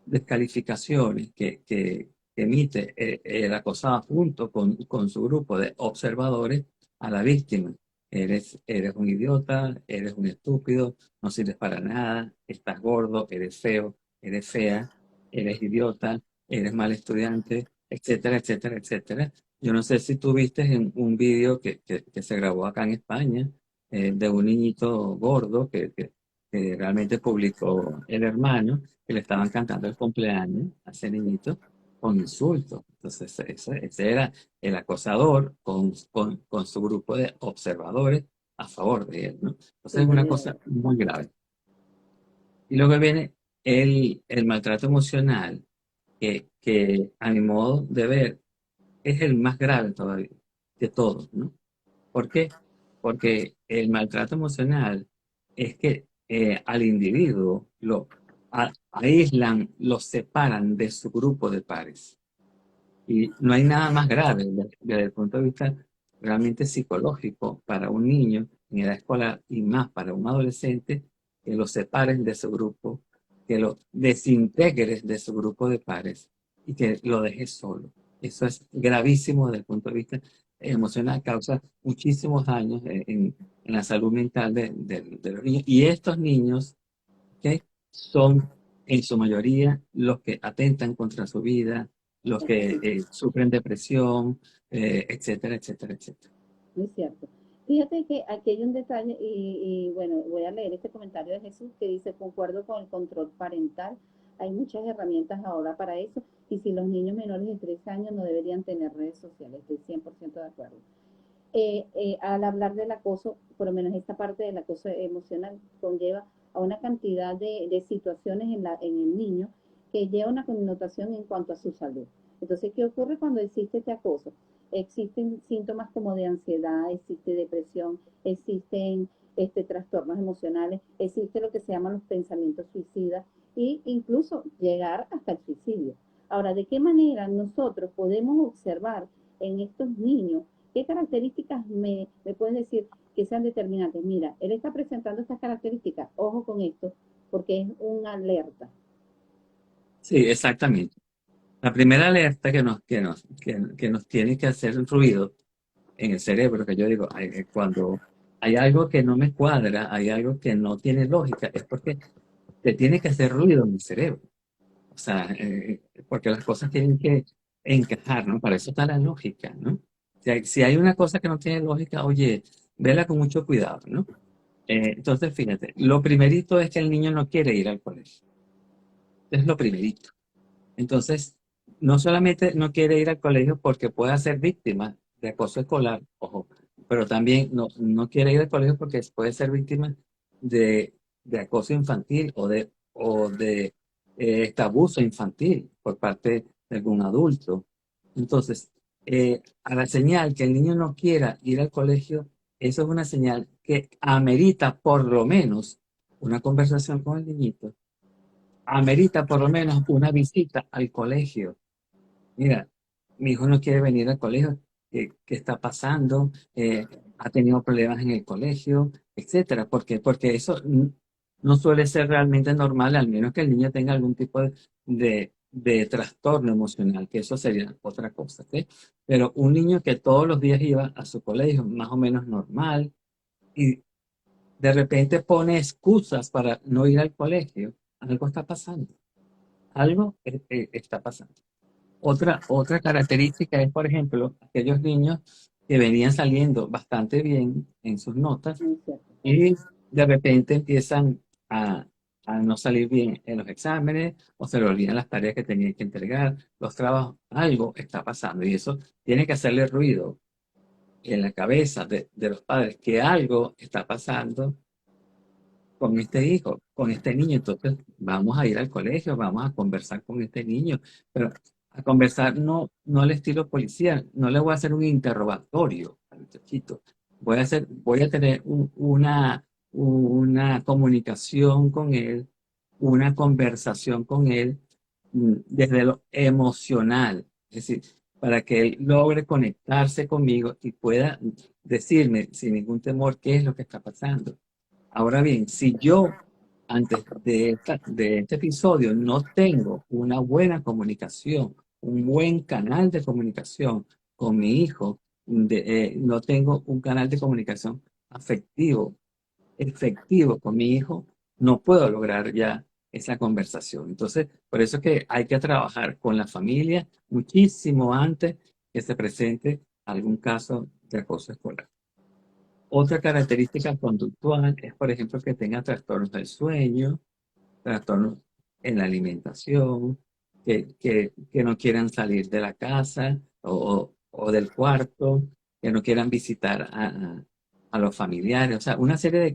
descalificaciones que emite el acosado junto con su grupo de observadores a la víctima. Eres un idiota, eres un estúpido, no sirves para nada, estás gordo, eres feo, eres fea, eres idiota, eres mal estudiante, etcétera, etcétera, etcétera. Yo no sé si tú viste en un video que se grabó acá en España, de un niñito gordo que realmente publicó el hermano, que le estaban cantando el cumpleaños a ese niñito, con insultos. Entonces, ese era el acosador con su grupo de observadores a favor de él, ¿no? Entonces, es una cosa muy grave. Y luego viene el maltrato emocional, que a mi modo de ver es el más grave todavía de todos, ¿no? ¿Por qué? Porque el maltrato emocional es que al individuo lo aíslan, lo separan de su grupo de pares. Y no hay nada más grave desde el punto de vista realmente psicológico para un niño en edad escolar y más para un adolescente que lo separen de su grupo, que lo desintegres de su grupo de pares y que lo dejes solo. Eso es gravísimo desde el punto de vista emocional, causa muchísimos daños en la salud mental de los niños. Y estos niños, ¿ok? Son en su mayoría los que atentan contra su vida, los que sufren depresión, etcétera, etcétera, etcétera. Muy cierto. Fíjate que aquí hay un detalle bueno, voy a leer este comentario de Jesús que dice, concuerdo con el control parental, hay muchas herramientas ahora para eso y si los niños menores de 3 años no deberían tener redes sociales, estoy 100% de acuerdo. Al hablar del acoso, por lo menos esta parte del acoso emocional conlleva a una cantidad de situaciones en el niño que lleva una connotación en cuanto a su salud. Entonces, ¿qué ocurre cuando existe este acoso? Existen síntomas como de ansiedad, existe depresión, existen trastornos emocionales, existe lo que se llaman los pensamientos suicidas e incluso llegar hasta el suicidio. Ahora, ¿de qué manera nosotros podemos observar en estos niños qué características me puedes decir que sean determinantes? Mira, él está presentando estas características, ojo con esto, porque es una alerta. Sí, exactamente. La primera alerta que nos tiene que hacer ruido en el cerebro, que yo digo, cuando hay algo que no me cuadra, hay algo que no tiene lógica, es porque te tiene que hacer ruido en el cerebro. O sea, porque las cosas tienen que encajar, ¿no? Para eso está la lógica, ¿no? Si hay una cosa que no tiene lógica, oye, vela con mucho cuidado, ¿no? Entonces, fíjate, lo primerito es que el niño no quiere ir al colegio. Es lo primerito. Entonces, no solamente no quiere ir al colegio porque pueda ser víctima de acoso escolar, ojo, pero también no quiere ir al colegio porque puede ser víctima de acoso infantil o de este abuso infantil por parte de algún adulto. Entonces, a la señal que el niño no quiera ir al colegio, eso es una señal que amerita por lo menos una conversación con el niñito, amerita por lo menos una visita al colegio. Mira, mi hijo no quiere venir al colegio, ¿qué está pasando? Ha tenido problemas en el colegio, etcétera. ¿Por qué? Porque eso no suele ser realmente normal, al menos que el niño tenga algún tipo de trastorno emocional, que eso sería otra cosa, ¿ok? Pero un niño que todos los días iba a su colegio, más o menos normal, y de repente pone excusas para no ir al colegio, algo está pasando. Algo está pasando. Otra característica es, por ejemplo, aquellos niños que venían saliendo bastante bien en sus notas Muy cierto. y de repente empiezan a, a no salir bien en los exámenes o se le olvidan las tareas que tenían que entregar, los trabajos, algo está pasando y eso tiene que hacerle ruido en la cabeza de los padres que algo está pasando con este hijo, con este niño. Entonces, vamos a ir al colegio, vamos a conversar con este niño, pero a conversar no al estilo policía, no le voy a hacer un interrogatorio al muchachito. Voy a tener una comunicación con él, una conversación con él desde lo emocional, es decir, para que él logre conectarse conmigo y pueda decirme sin ningún temor qué es lo que está pasando. Ahora bien, si yo antes de este episodio no tengo una buena comunicación, un buen canal de comunicación con mi hijo, no tengo un canal de comunicación afectivo, efectivo con mi hijo, no puedo lograr ya esa conversación. Entonces, por eso es que hay que trabajar con la familia muchísimo antes que se presente algún caso de acoso escolar. Otra característica conductual es, por ejemplo, que tenga trastornos del sueño, trastornos en la alimentación, que no quieran salir de la casa o del cuarto, que no quieran visitar a los familiares. O sea, una serie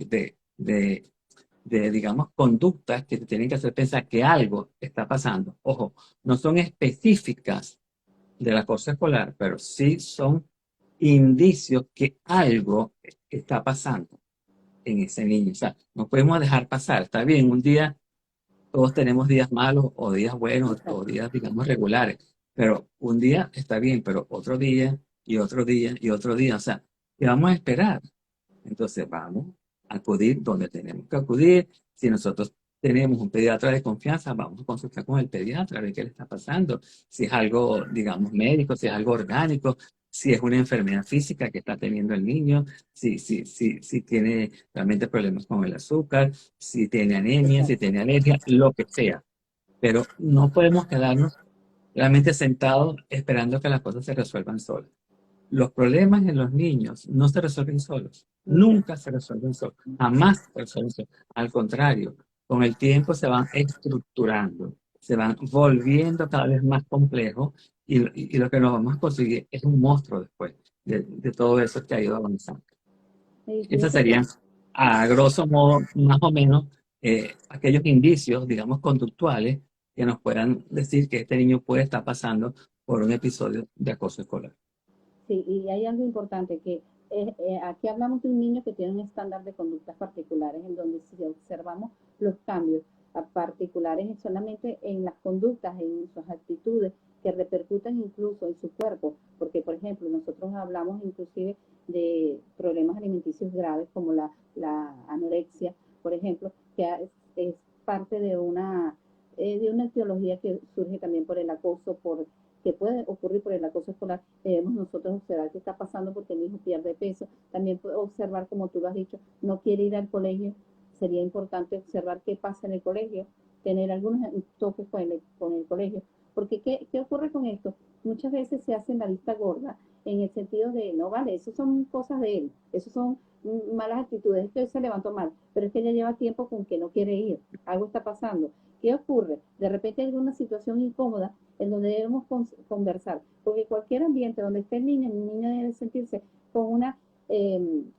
digamos, conductas que te tienen que hacer pensar que algo está pasando. Ojo, no son específicas del acoso escolar, pero sí son indicios que algo está pasando en ese niño. O sea, no podemos dejar pasar. Está bien, un día todos tenemos días malos o días buenos o Exacto. días, digamos, regulares, pero un día está bien, pero otro día y otro día y otro día. O sea, ¿qué vamos a esperar? Entonces vamos a acudir donde tenemos que acudir. Si nosotros tenemos un pediatra de confianza, vamos a consultar con el pediatra a ver qué le está pasando. Si es algo, digamos, médico, si es algo orgánico, si es una enfermedad física que está teniendo el niño, si tiene realmente problemas con el azúcar, si tiene anemia, si Exacto. tiene alergia, lo que sea. Pero no podemos quedarnos realmente sentados esperando que las cosas se resuelvan solas. Los problemas en los niños no se resuelven solos, nunca se resuelven solos, jamás se resuelven solos. Al contrario, con el tiempo se van estructurando, se van volviendo cada vez más complejos y lo que nos vamos a conseguir es un monstruo después de todo eso que ha ido avanzando. Y Esos fíjese que serían, a grosso modo, más o menos, aquellos indicios, digamos, conductuales que nos puedan decir que este niño puede estar pasando por un episodio de acoso escolar. sí, y hay algo importante que aquí hablamos de un niño que tiene un estándar de conductas particulares en donde si observamos los cambios particulares solamente en las conductas, en sus actitudes que repercuten incluso en su cuerpo, porque por ejemplo nosotros hablamos inclusive de problemas alimenticios graves como la anorexia, por ejemplo, que es parte de una etiología que surge también por el acoso, por que puede ocurrir por el acoso escolar, debemos nosotros observar qué está pasando porque el hijo pierde peso. También puede observar, como tú lo has dicho, no quiere ir al colegio. Sería importante observar qué pasa en el colegio, tener algunos toques con el colegio. Porque ¿qué ocurre con esto? Muchas veces se hace la vista gorda en el sentido de, no vale, eso son cosas de él, eso son malas actitudes, es que hoy se levantó mal, pero es que ella lleva tiempo con que no quiere ir, algo está pasando. ¿Qué ocurre? De repente hay alguna situación incómoda en donde debemos conversar, porque cualquier ambiente donde esté el niño debe sentirse con una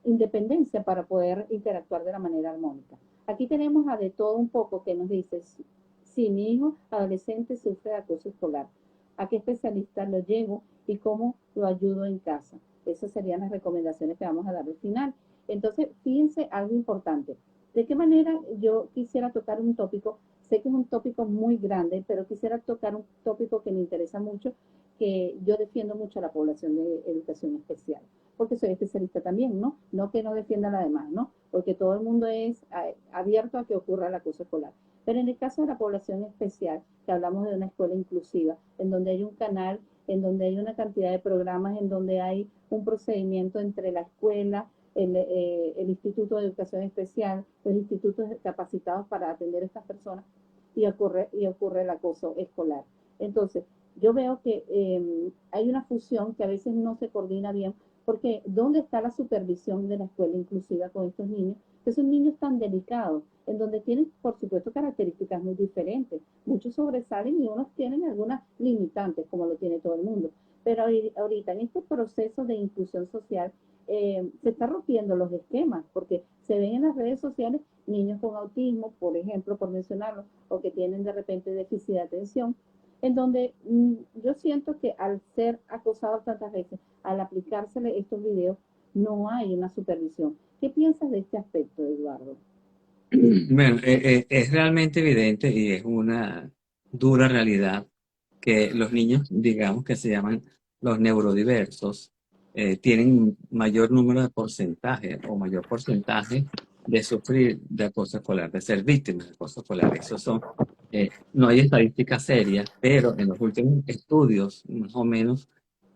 independencia para poder interactuar de la manera armónica. Aquí tenemos a de todo un poco que nos dice, si mi hijo adolescente sufre de acoso escolar, ¿a qué especialista lo llevo y cómo lo ayudo en casa? Esas serían las recomendaciones que vamos a dar al final. Entonces, fíjense algo importante. ¿De qué manera yo quisiera tocar un tópico? Sé que es un tópico muy grande, pero quisiera tocar un tópico que me interesa mucho, que yo defiendo mucho a la población de educación especial, porque soy especialista también, ¿no? No que no defienda a la demás, ¿no? Porque todo el mundo es abierto a que ocurra el acoso escolar. Pero en el caso de la población especial, que hablamos de una escuela inclusiva, en donde hay un canal, en donde hay una cantidad de programas, en donde hay un procedimiento entre la escuela, el Instituto de Educación Especial, los institutos capacitados para atender a estas personas, y ocurre el acoso escolar. Entonces, yo veo que hay una fusión que a veces no se coordina bien, porque ¿dónde está la supervisión de la escuela inclusiva con estos niños? Que son niños tan delicados, en donde tienen, por supuesto, características muy diferentes. Muchos sobresalen y unos tienen algunas limitantes, como lo tiene todo el mundo. Pero ahorita, en este proceso de inclusión social, se está rompiendo los esquemas, porque se ven en las redes sociales niños con autismo, por ejemplo, por mencionarlo, o que tienen de repente déficit de atención, en donde yo siento que al ser acosados tantas veces, al aplicársele estos videos, no hay una supervisión. ¿Qué piensas de este aspecto, Eduardo? Bueno, es realmente evidente y es una dura realidad que los niños, digamos que se llaman los neurodiversos, tienen mayor número de porcentaje o mayor porcentaje de sufrir de acoso escolar, de ser víctimas de acoso escolar. No hay estadísticas serias, pero en los últimos estudios, más o menos,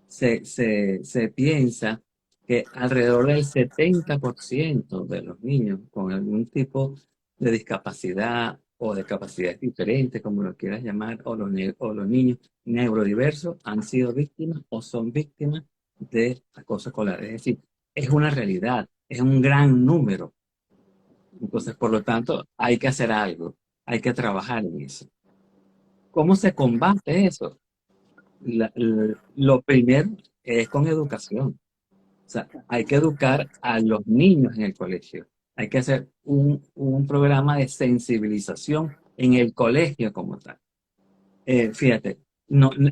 se piensa que alrededor del 70% de los niños con algún tipo de discapacidad o de capacidades diferentes, como lo quieras llamar, o los niños neurodiversos han sido víctimas o son víctimas de acoso escolar. Es decir, es una realidad, es un gran número. Entonces, por lo tanto, hay que hacer algo, hay que trabajar en eso. ¿Cómo se combate eso? Lo primero es con educación. O sea, hay que educar a los niños en el colegio. Hay que hacer un programa de sensibilización en el colegio como tal. Fíjate,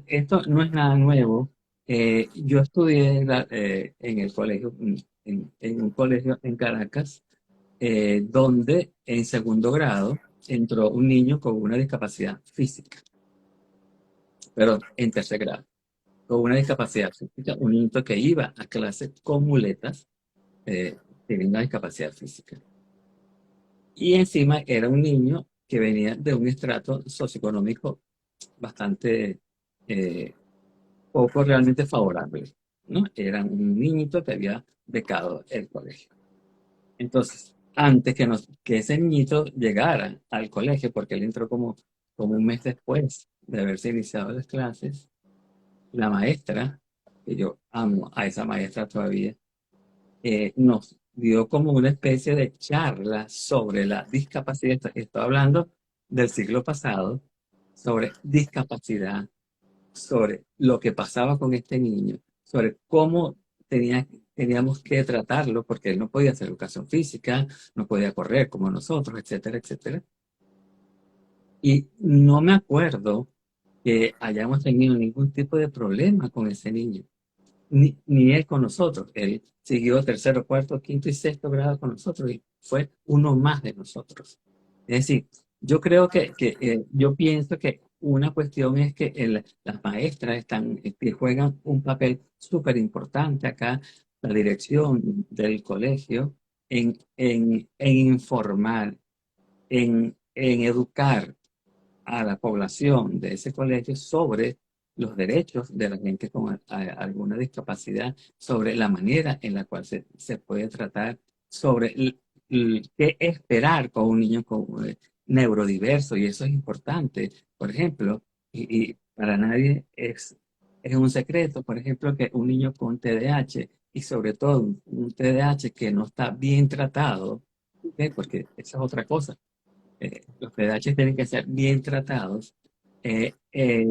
esto no es nada nuevo. Yo estudié en el colegio, en un colegio en Caracas, donde en segundo grado entró un niño con una discapacidad física, pero en tercer grado, con una discapacidad física, un niño que iba a clase con muletas, tenía una discapacidad física. Y encima era un niño que venía de un estrato socioeconómico bastante eh, poco realmente favorable, ¿no? Era un niñito que había becado el colegio. Entonces, antes que ese niñito llegara al colegio, porque él entró como un mes después de haberse iniciado las clases, la maestra, que yo amo a esa maestra todavía, nos dio como una especie de charla sobre la discapacidad. Estoy hablando del siglo pasado, sobre discapacidad, sobre lo que pasaba con este niño, sobre cómo teníamos que tratarlo, porque él no podía hacer educación física, no podía correr como nosotros, etcétera, etcétera. Y no me acuerdo que hayamos tenido ningún tipo de problema con ese niño, ni él con nosotros. Él siguió tercero, cuarto, quinto y sexto grado con nosotros y fue uno más de nosotros. Es decir, yo creo yo pienso que una cuestión es que las maestras que juegan un papel súper importante acá, la dirección del colegio, en informar, en educar a la población de ese colegio sobre los derechos de la gente con alguna discapacidad, sobre la manera en la cual se puede tratar, sobre qué esperar con un niño neurodiverso, y eso es importante. Por ejemplo, y para nadie es un secreto, por ejemplo, que un niño con TDAH, y sobre todo un TDAH que no está bien tratado, ¿ok? Porque esa es otra cosa, los PDH tienen que ser bien tratados. eh, eh,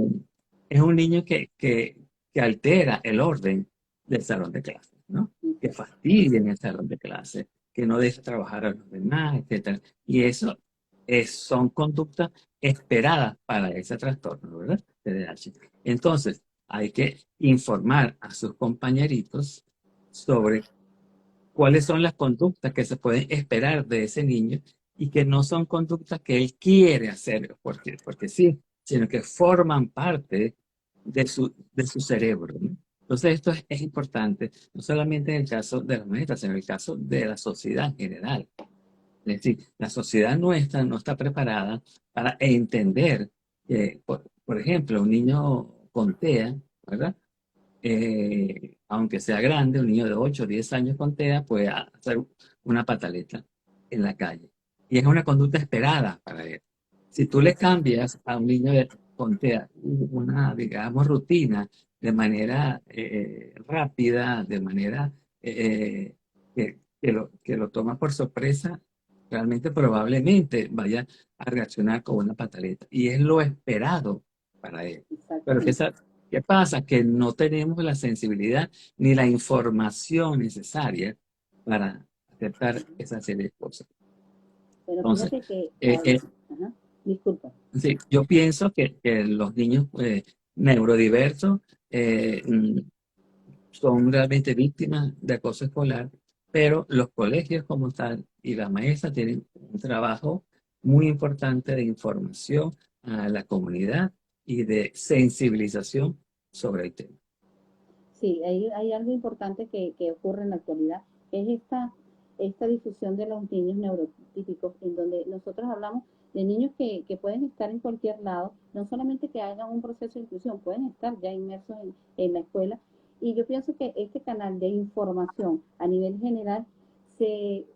es un niño que altera el orden del salón de clase, ¿no? Que fastidia en el salón de clase, que no deja trabajar a los demás, etcétera. Y eso son conductas esperadas para ese trastorno, ¿verdad? TDAH. Entonces, hay que informar a sus compañeritos sobre cuáles son las conductas que se pueden esperar de ese niño y que no son conductas que él quiere hacer porque sí, sino que forman parte de su cerebro, ¿no? Entonces esto es importante, no solamente en el caso de las maestras, sino en el caso de la sociedad en general. Es decir, la sociedad nuestra no está preparada para entender que, por ejemplo, un niño con TEA, ¿verdad? Aunque sea grande, un niño de 8 o 10 años con TEA puede hacer una pataleta en la calle. Y es una conducta esperada para él. Si tú le cambias a un niño con TEA una, digamos, rutina de manera rápida, de manera que lo toma por sorpresa, realmente probablemente vaya a reaccionar con una pataleta. Y es lo esperado para él. Pero Exactamente. ¿qué pasa? Que no tenemos la sensibilidad ni la información necesaria para aceptar esa serie de cosas. Pero Entonces, fíjate que, eh, eh, ajá, disculpa. sí, yo pienso que los niños neurodiversos son realmente víctimas de acoso escolar, pero los colegios como tal y las maestras tienen un trabajo muy importante de información a la comunidad y de sensibilización sobre el tema. Sí, hay algo importante que ocurre en la actualidad, es esta difusión de los niños neurotípicos, en donde nosotros hablamos de niños que pueden estar en cualquier lado, no solamente que hagan un proceso de inclusión, pueden estar ya inmersos en la escuela. Y yo pienso que este canal de información a nivel general se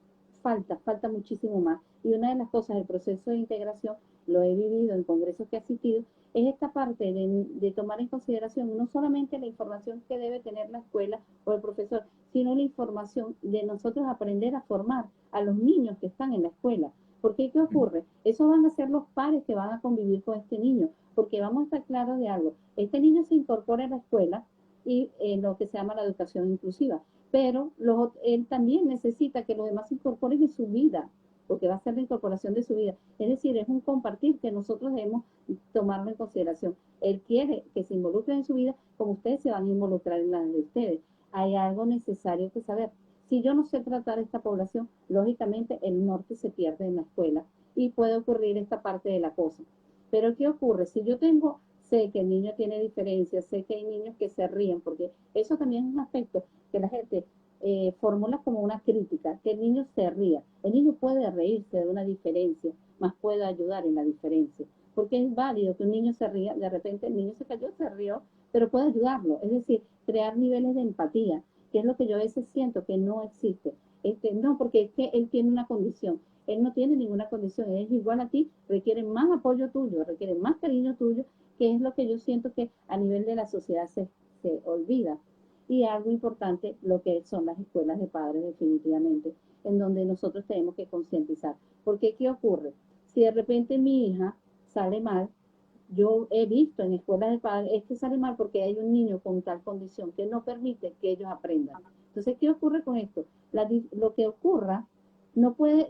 falta muchísimo más. Y una de las cosas del proceso de integración, lo he vivido en congresos que he asistido, es esta parte de tomar en consideración no solamente la información que debe tener la escuela o el profesor, sino la información de nosotros aprender a formar a los niños que están en la escuela. Porque ¿qué ocurre? Eso van a ser los pares que van a convivir con este niño, porque vamos a estar claros de algo. Este niño se incorpora a la escuela y en lo que se llama la educación inclusiva, pero él también necesita que los demás se incorporen en su vida, porque va a ser la incorporación de su vida. Es decir, es un compartir que nosotros debemos tomarlo en consideración. Él quiere que se involucren en su vida como ustedes se van a involucrar en la de ustedes. Hay algo necesario que saber. Si yo no sé tratar esta población, lógicamente el norte se pierde en la escuela y puede ocurrir esta parte de la cosa. Pero ¿qué ocurre? Si yo sé que el niño tiene diferencias, sé que hay niños que se ríen, porque eso también es un aspecto que la gente formula como una crítica, que el niño se ría. El niño puede reírse de una diferencia, más puede ayudar en la diferencia. Porque es válido que un niño se ría, de repente el niño se cayó, se rió, pero puede ayudarlo. Es decir, crear niveles de empatía, que es lo que yo a veces siento que no existe. No, porque es que él tiene una condición. Él no tiene ninguna condición, él es igual a ti, requiere más apoyo tuyo, requiere más cariño tuyo, que es lo que yo siento que a nivel de la sociedad se olvida. Y algo importante, lo que son las escuelas de padres definitivamente, en donde nosotros tenemos que concientizar. Porque ¿qué ocurre? Si de repente mi hija sale mal, yo he visto en escuelas de padres, es que sale mal porque hay un niño con tal condición que no permite que ellos aprendan. Entonces, ¿qué ocurre con esto? Lo que ocurra no puede,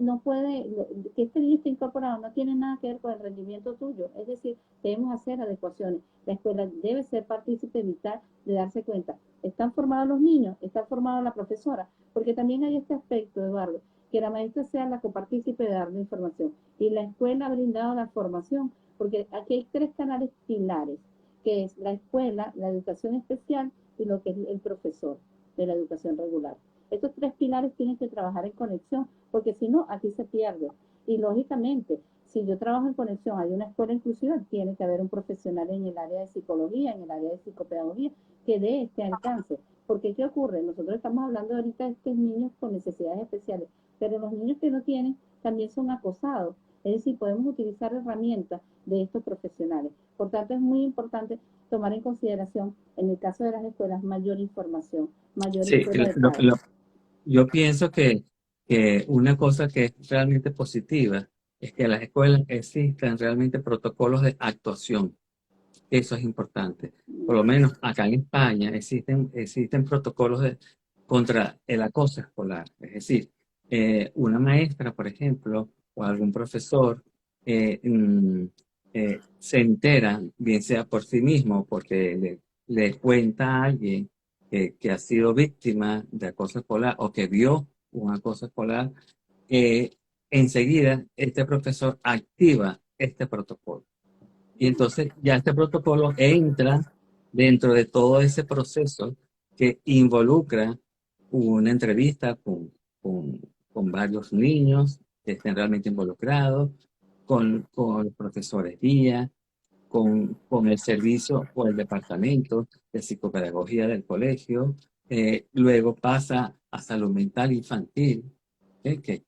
que este niño esté incorporado no tiene nada que ver con el rendimiento tuyo. Es decir, debemos hacer adecuaciones. La escuela debe ser partícipe vital de darse cuenta. ¿Están formados los niños? ¿Está formada la profesora? Porque también hay este aspecto, Eduardo, que la maestra sea la copartícipe de darle información. Y la escuela ha brindado la formación, porque aquí hay tres canales pilares, que es la escuela, la educación especial y lo que es el profesor de la educación regular. Estos tres pilares tienen que trabajar en conexión, porque si no, aquí se pierde. Y lógicamente, si yo trabajo en conexión, hay una escuela inclusiva, tiene que haber un profesional en el área de psicología, en el área de psicopedagogía, que dé este alcance. Porque ¿qué ocurre? Nosotros estamos hablando ahorita de estos niños con necesidades especiales, pero los niños que no tienen también son acosados. Es decir, podemos utilizar herramientas de estos profesionales. Por tanto, es muy importante tomar en consideración, en el caso de las escuelas, mayor información, mayor Sí, escuela de padres. yo pienso que una cosa que es realmente positiva es que en las escuelas existan realmente protocolos de actuación. Eso es importante. Por lo menos acá en España existen protocolos contra el acoso escolar. Es decir, una maestra, por ejemplo, o algún profesor eh, mm, se entera, bien sea por sí mismo, porque le cuenta a alguien que ha sido víctima de acoso escolar o que vio un acoso escolar, eh, enseguida este profesor activa este protocolo. Y entonces ya este protocolo entra dentro de todo ese proceso que involucra una entrevista con, con varios niños que estén realmente involucrados, con los profesores guía, con el servicio o el departamento de psicopedagogía del colegio. Luego pasa a salud mental infantil, que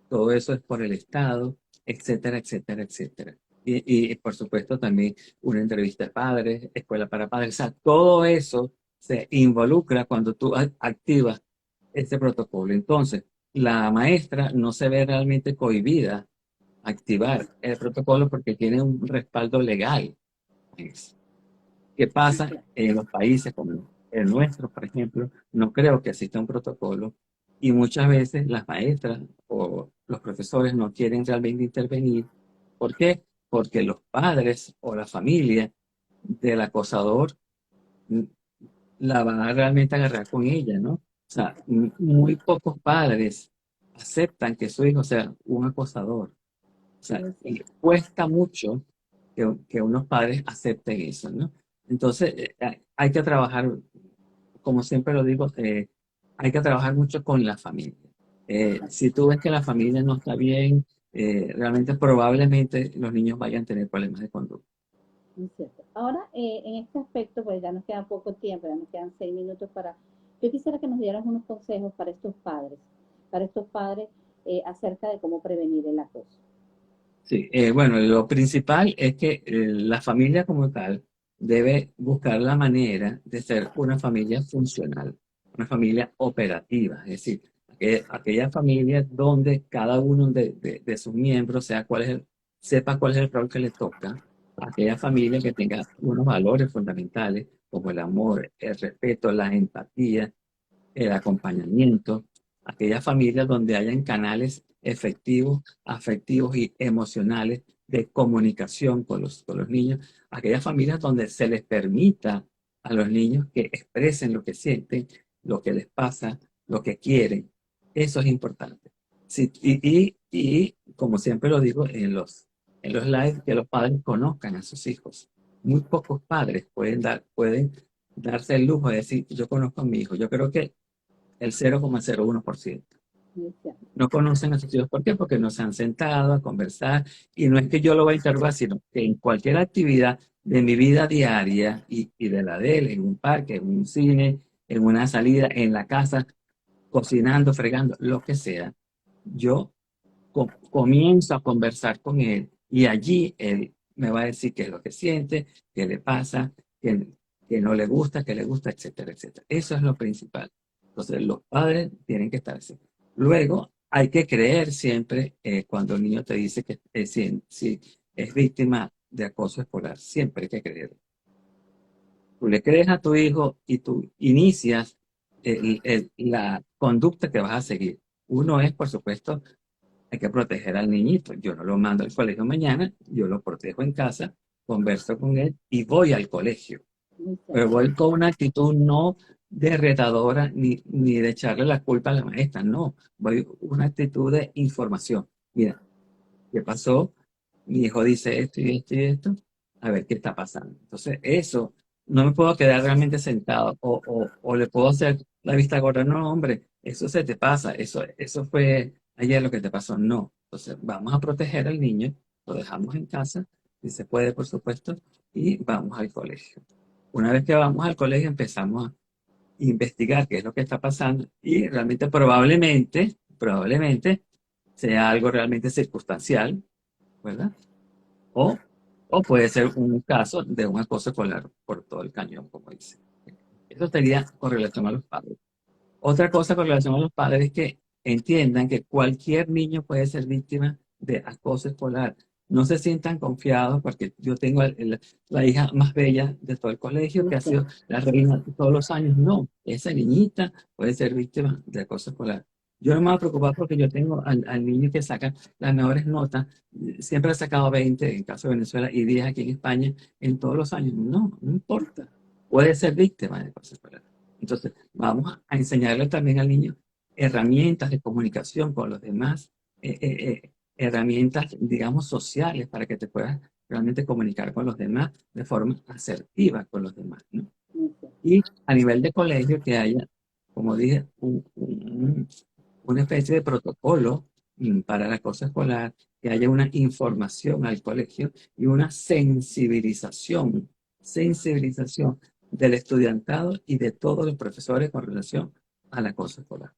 todo eso es por el Estado, etcétera, etcétera, etcétera. Y por supuesto también una entrevista de padres, escuela para padres, o sea, todo eso se involucra cuando tú activas este protocolo. Entonces, la maestra no se ve realmente cohibida a activar el protocolo porque tiene un respaldo legal. ¿Qué pasa en los países como el nuestro, por ejemplo? No creo que exista un protocolo y muchas veces las maestras o los profesores no quieren realmente intervenir. ¿Por qué? Porque los padres o la familia del acosador mm, la van a realmente agarrar con ella, ¿no? O sea, muy pocos padres aceptan que su hijo sea un acosador. O sea, y cuesta mucho que unos padres acepten eso, ¿no? Entonces, hay que trabajar, como siempre lo digo, hay que trabajar mucho con la familia. Si tú ves que la familia no está bien, realmente probablemente los niños vayan a tener problemas de conducta. Es cierto. Ahora, en este aspecto, pues ya nos queda poco tiempo, ya nos quedan 6 minutos para... Yo quisiera que nos dieras unos consejos para estos padres acerca de cómo prevenir el acoso. Sí, bueno, lo principal es que la familia como tal debe buscar la manera de ser una familia funcional, una familia operativa. Es decir, aquella familia donde cada uno de sus miembros sepa cuál es el rol que le toca, aquella familia que tenga unos valores fundamentales como el amor, el respeto, la empatía, el acompañamiento, aquellas familias donde hayan canales efectivos, afectivos y emocionales de comunicación con los niños, aquellas familias donde se les permita a los niños que expresen lo que sienten, lo que les pasa, lo que quieren. Eso es importante. Sí, y como siempre lo digo en los lives, que los padres conozcan a sus hijos. Muy pocos padres pueden darse el lujo de decir, yo conozco a mi hijo. Yo creo que el 0,01%. No conocen a sus hijos. ¿Por qué? Porque no se han sentado a conversar. Y no es que yo lo vaya a interrogar, sino que en cualquier actividad de mi vida diaria y de la de él, en un parque, en un cine, en una salida, en la casa, cocinando, fregando, lo que sea, yo comienzo a conversar con él y allí él me va a decir qué es lo que siente, qué le pasa, qué no le gusta, qué le gusta, etcétera, etcétera. Eso es lo principal. Entonces, los padres tienen que estar así. Luego, hay que creer siempre cuando el niño te dice que si es víctima de acoso escolar. Siempre hay que creer. Tú le crees a tu hijo y tú inicias la conducta que vas a seguir. Uno es, por supuesto, hay que proteger al niñito. Yo no lo mando al colegio mañana, yo lo protejo en casa, converso con él y voy al colegio. Pero voy con una actitud no de retadora ni de echarle la culpa a la maestra, no. Voy con una actitud de información. Mira, ¿qué pasó? Mi hijo dice esto y esto y esto. A ver qué está pasando. Entonces, eso no me puedo quedar realmente sentado o le puedo hacer la vista gorda. No, hombre, eso se te pasa. Eso fue ayer lo que te pasó. No. Entonces, vamos a proteger al niño. Lo dejamos en casa, si se puede, por supuesto, y vamos al colegio. Una vez que vamos al colegio, empezamos a investigar qué es lo que está pasando y realmente probablemente sea algo realmente circunstancial, ¿verdad? O, o puede ser un caso de un acoso escolar por todo el cañón, como dice. Eso sería con relación a los padres. Otra cosa con relación a los padres es que entiendan que cualquier niño puede ser víctima de acoso escolar. No se sientan confiados porque yo tengo la hija más bella de todo el colegio que ha sido la reina de todos los años. No, esa niñita puede ser víctima de acoso escolar. Yo no me voy a preocupar porque yo tengo al niño que saca las mejores notas. Siempre ha sacado 20 en el caso de Venezuela y 10 aquí en España en todos los años. No, no importa. Puede ser víctima de acoso escolar. Entonces, vamos a enseñarle también al niño herramientas de comunicación con los demás, herramientas, digamos, sociales para que te puedas realmente comunicar con los demás de forma asertiva con los demás, ¿no? Y a nivel de colegio, que haya, como dije, una especie de protocolo para la cosa escolar, que haya una información al colegio y una sensibilización del estudiantado y de todos los profesores con relación a la cosa escolar.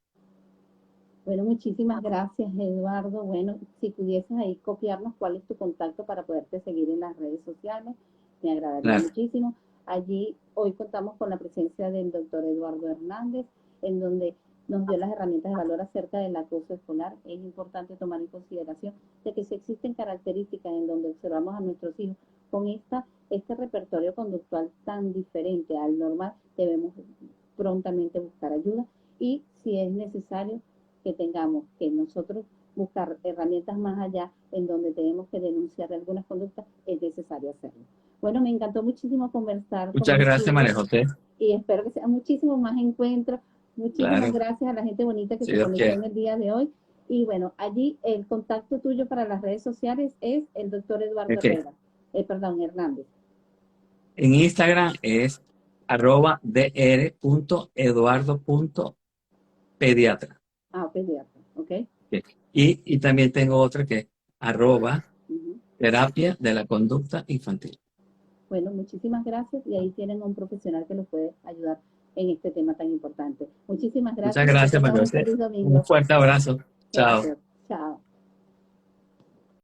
Bueno, muchísimas gracias, Eduardo. Bueno, si pudieses ahí copiarnos cuál es tu contacto para poderte seguir en las redes sociales, me agradaría muchísimo. Allí hoy contamos con la presencia del doctor Eduardo Hernández, en donde nos dio las herramientas de valor acerca del acoso escolar. Es importante tomar en consideración de que si existen características en donde observamos a nuestros hijos con este repertorio conductual tan diferente al normal, debemos prontamente buscar ayuda y si es necesario que tengamos que nosotros buscar herramientas más allá en donde tenemos que denunciar algunas conductas, es necesario hacerlo. Bueno, me encantó muchísimo conversar. Muchas gracias, María José. Y espero que sean muchísimos más encuentros. Muchísimas gracias a la gente bonita que se conectó en el día de hoy. Y bueno, allí el contacto tuyo para las redes sociales es el doctor Eduardo Hernández. En Instagram es @dr.eduardo.pediatra. Pediatra, ok. Y también tengo otra que es @terapia de la conducta infantil. Bueno, muchísimas gracias y ahí tienen a un profesional que los puede ayudar en este tema tan importante. Muchísimas gracias. Muchas gracias, María José. Un fuerte abrazo. Chao.